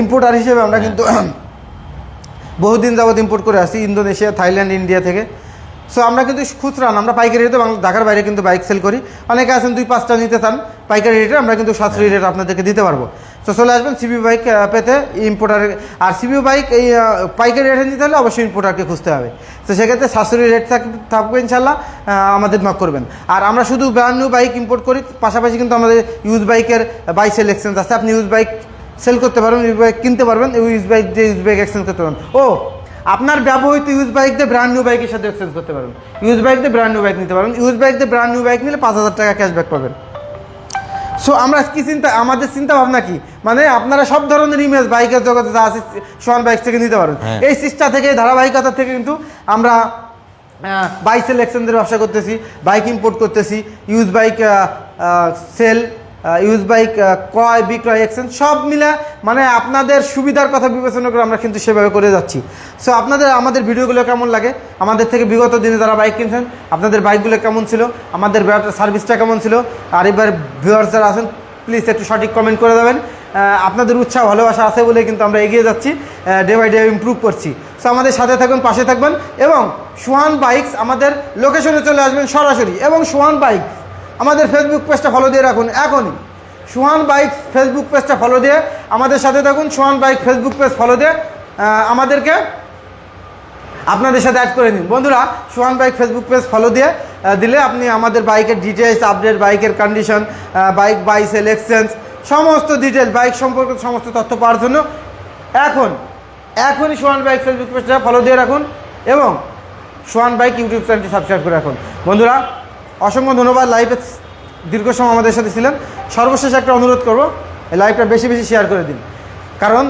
[SPEAKER 2] ইম্পোর্টার হিসেবে আমরা কিন্তু বহুদিন যাবৎ ইম্পোর্ট করে আসছি ইন্দোনেশিয়া, থাইল্যান্ড, ইন্ডিয়া থেকে। সো আমরা কিন্তু খুচরা না, আমরা পাইকারি রেটে ঢাকার বাইরে কিন্তু বাইক সেল করি। অনেকে আছেন 2-5টা নিতে চান পাইকারি রেটে, আমরা কিন্তু সাশ্রয়ী রেট আপনাদেরকে দিতে পারবো। তো চলে আসবেন সিবিউ বাইক পেতে ইম্পোর্টারের। আর সিবিউ বাইক এই পাইকারি রেটে নিতে হলে অবশ্যই ইম্পোর্টারকে খুঁজতে হবে। তো সেক্ষেত্রে শাশুড়ি রেট থাকবে ইনশাল্লাহ, আমাদের নক করবেন। আর আমরা শুধু ব্র্যান্ড নিউ বাইক ইম্পোর্ট করি, পাশাপাশি কিন্তু আমাদের ইউজ বাইকের বাই সেল এক্সচেঞ্জ আছে। আপনি ইউজ বাইক সেল করতে পারবেন, ইউজ বাইক কিনতে পারবেন, ইউজ বাইক দিয়ে ইউজ বাইক এক্সচেঞ্জ করতে পারবেন। ও আপনার ব্যবহৃত ইউজ বাইক দিয়ে ব্র্যান্ড নিউ বাইকের সাথে এক্সচেঞ্জ করতে পারবেন, ইউজ বাইক দিয়ে ব্র্যান্ড নিউ বাইক নিতে পারবেন। ইউজ বাইক দিয়ে ব্র্যান্ড নিউ বাইক নিলে 5,000 টাকা ক্যাশব্যাক পাবেন। সো আমরা কি আমাদের চিন্তা ভাবনা কি, মানে আপনারা সব ধরনের ইমেজ বাইকের জগতে যা আছে সোহান বাইক থেকে নিতে পারেন। এই চেষ্টা থেকে, ধারাবাহিকতা থেকে কিন্তু আমরা বাইক সেল এক্সচেঞ্জের ব্যবসা করতেছি, বাইক ইম্পোর্ট করতেছি, use bike sell, use bike ক্রয় বিক্রয় এক্সচেঞ্জ সব মিলে, মানে আপনাদের সুবিধার কথা বিবেচনা করে আমরা কিন্তু সেভাবে করে যাচ্ছি। সো আপনাদের আমাদের ভিডিওগুলো কেমন লাগে, আমাদের থেকে বিগত দিনে যারা বাইক কিনছেন আপনাদের বাইকগুলো কেমন ছিল, আমাদের সার্ভিসটা কেমন ছিল, আর এবার ভিউয়ার্স যারা আছেন প্লিজ একটু সঠিক কমেন্ট করে দেবেন। আপনাদের উৎসাহ ভালোবাসা আছে বলে কিন্তু আমরা এগিয়ে যাচ্ছি, ডে বাই ডে ইমপ্রুভ করছি। সো আমাদের সাথে থাকবেন, পাশে থাকবেন, এবং সোহান বাইকস আমাদের লোকেশনে চলে আসবেন সরাসরি। এবং সোহান বাইক আমাদের ফেসবুক পেজটা ফলো দিয়ে রাখুন এখনই। সোহান বাইক ফেসবুক পেজটা ফলো দিয়ে আমাদের সাথে থাকুন। Sohan bike Facebook page follow দিয়ে আমাদেরকে আপনাদের সাথে অ্যাড করে নিন। বন্ধুরা, Sohan bike Facebook page follow দিয়ে দিলে আপনি আমাদের বাইকের ডিটেলস, আপডেট, বাইকের condition, bike buy sell exchange সমস্ত ডিটেল, বাইক সম্পর্কে সমস্ত তথ্য পাওয়ার জন্য এখনই সোহান বাইক ফেসবুক পেজটা ফলো দিয়ে রাখুন এবং সোহান বাইক ইউটিউব চ্যানেলটি সাবস্ক্রাইব করে রাখুন। বন্ধুরা, অসংখ্য ধন্যবাদ লাইভে দীর্ঘ সময় আমাদের সাথে ছিলেন। সর্বশেষ একটা অনুরোধ করব, এই লাইভটা বেশি বেশি শেয়ার করে দিন, কারণ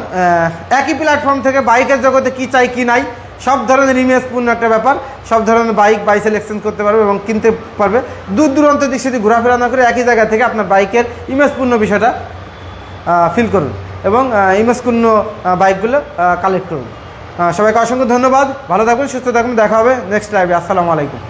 [SPEAKER 2] একই প্ল্যাটফর্ম থেকে বাইকের জগতে কী চাই কী নাই সব ধরনের ইমেজপূর্ণ একটা ব্যাপার। সব ধরনের বাইক বাইসেল এক্সচেঞ্জ করতে পারবে এবং কিনতে পারবে। দূর দূরান্ত দিক সেদিক ঘোরাফেরা না করে একই জায়গা থেকে আপনার বাইকের ইমেজপূর্ণ বিষয়টা ফিল করুন এবং ইমেজপূর্ণ বাইকগুলো কালেক্ট করুন। সবাইকে অসংখ্য ধন্যবাদ, ভালো থাকুন, সুস্থ থাকুন, দেখা হবে নেক্সট লাইভে। আসসালামু আলাইকুম।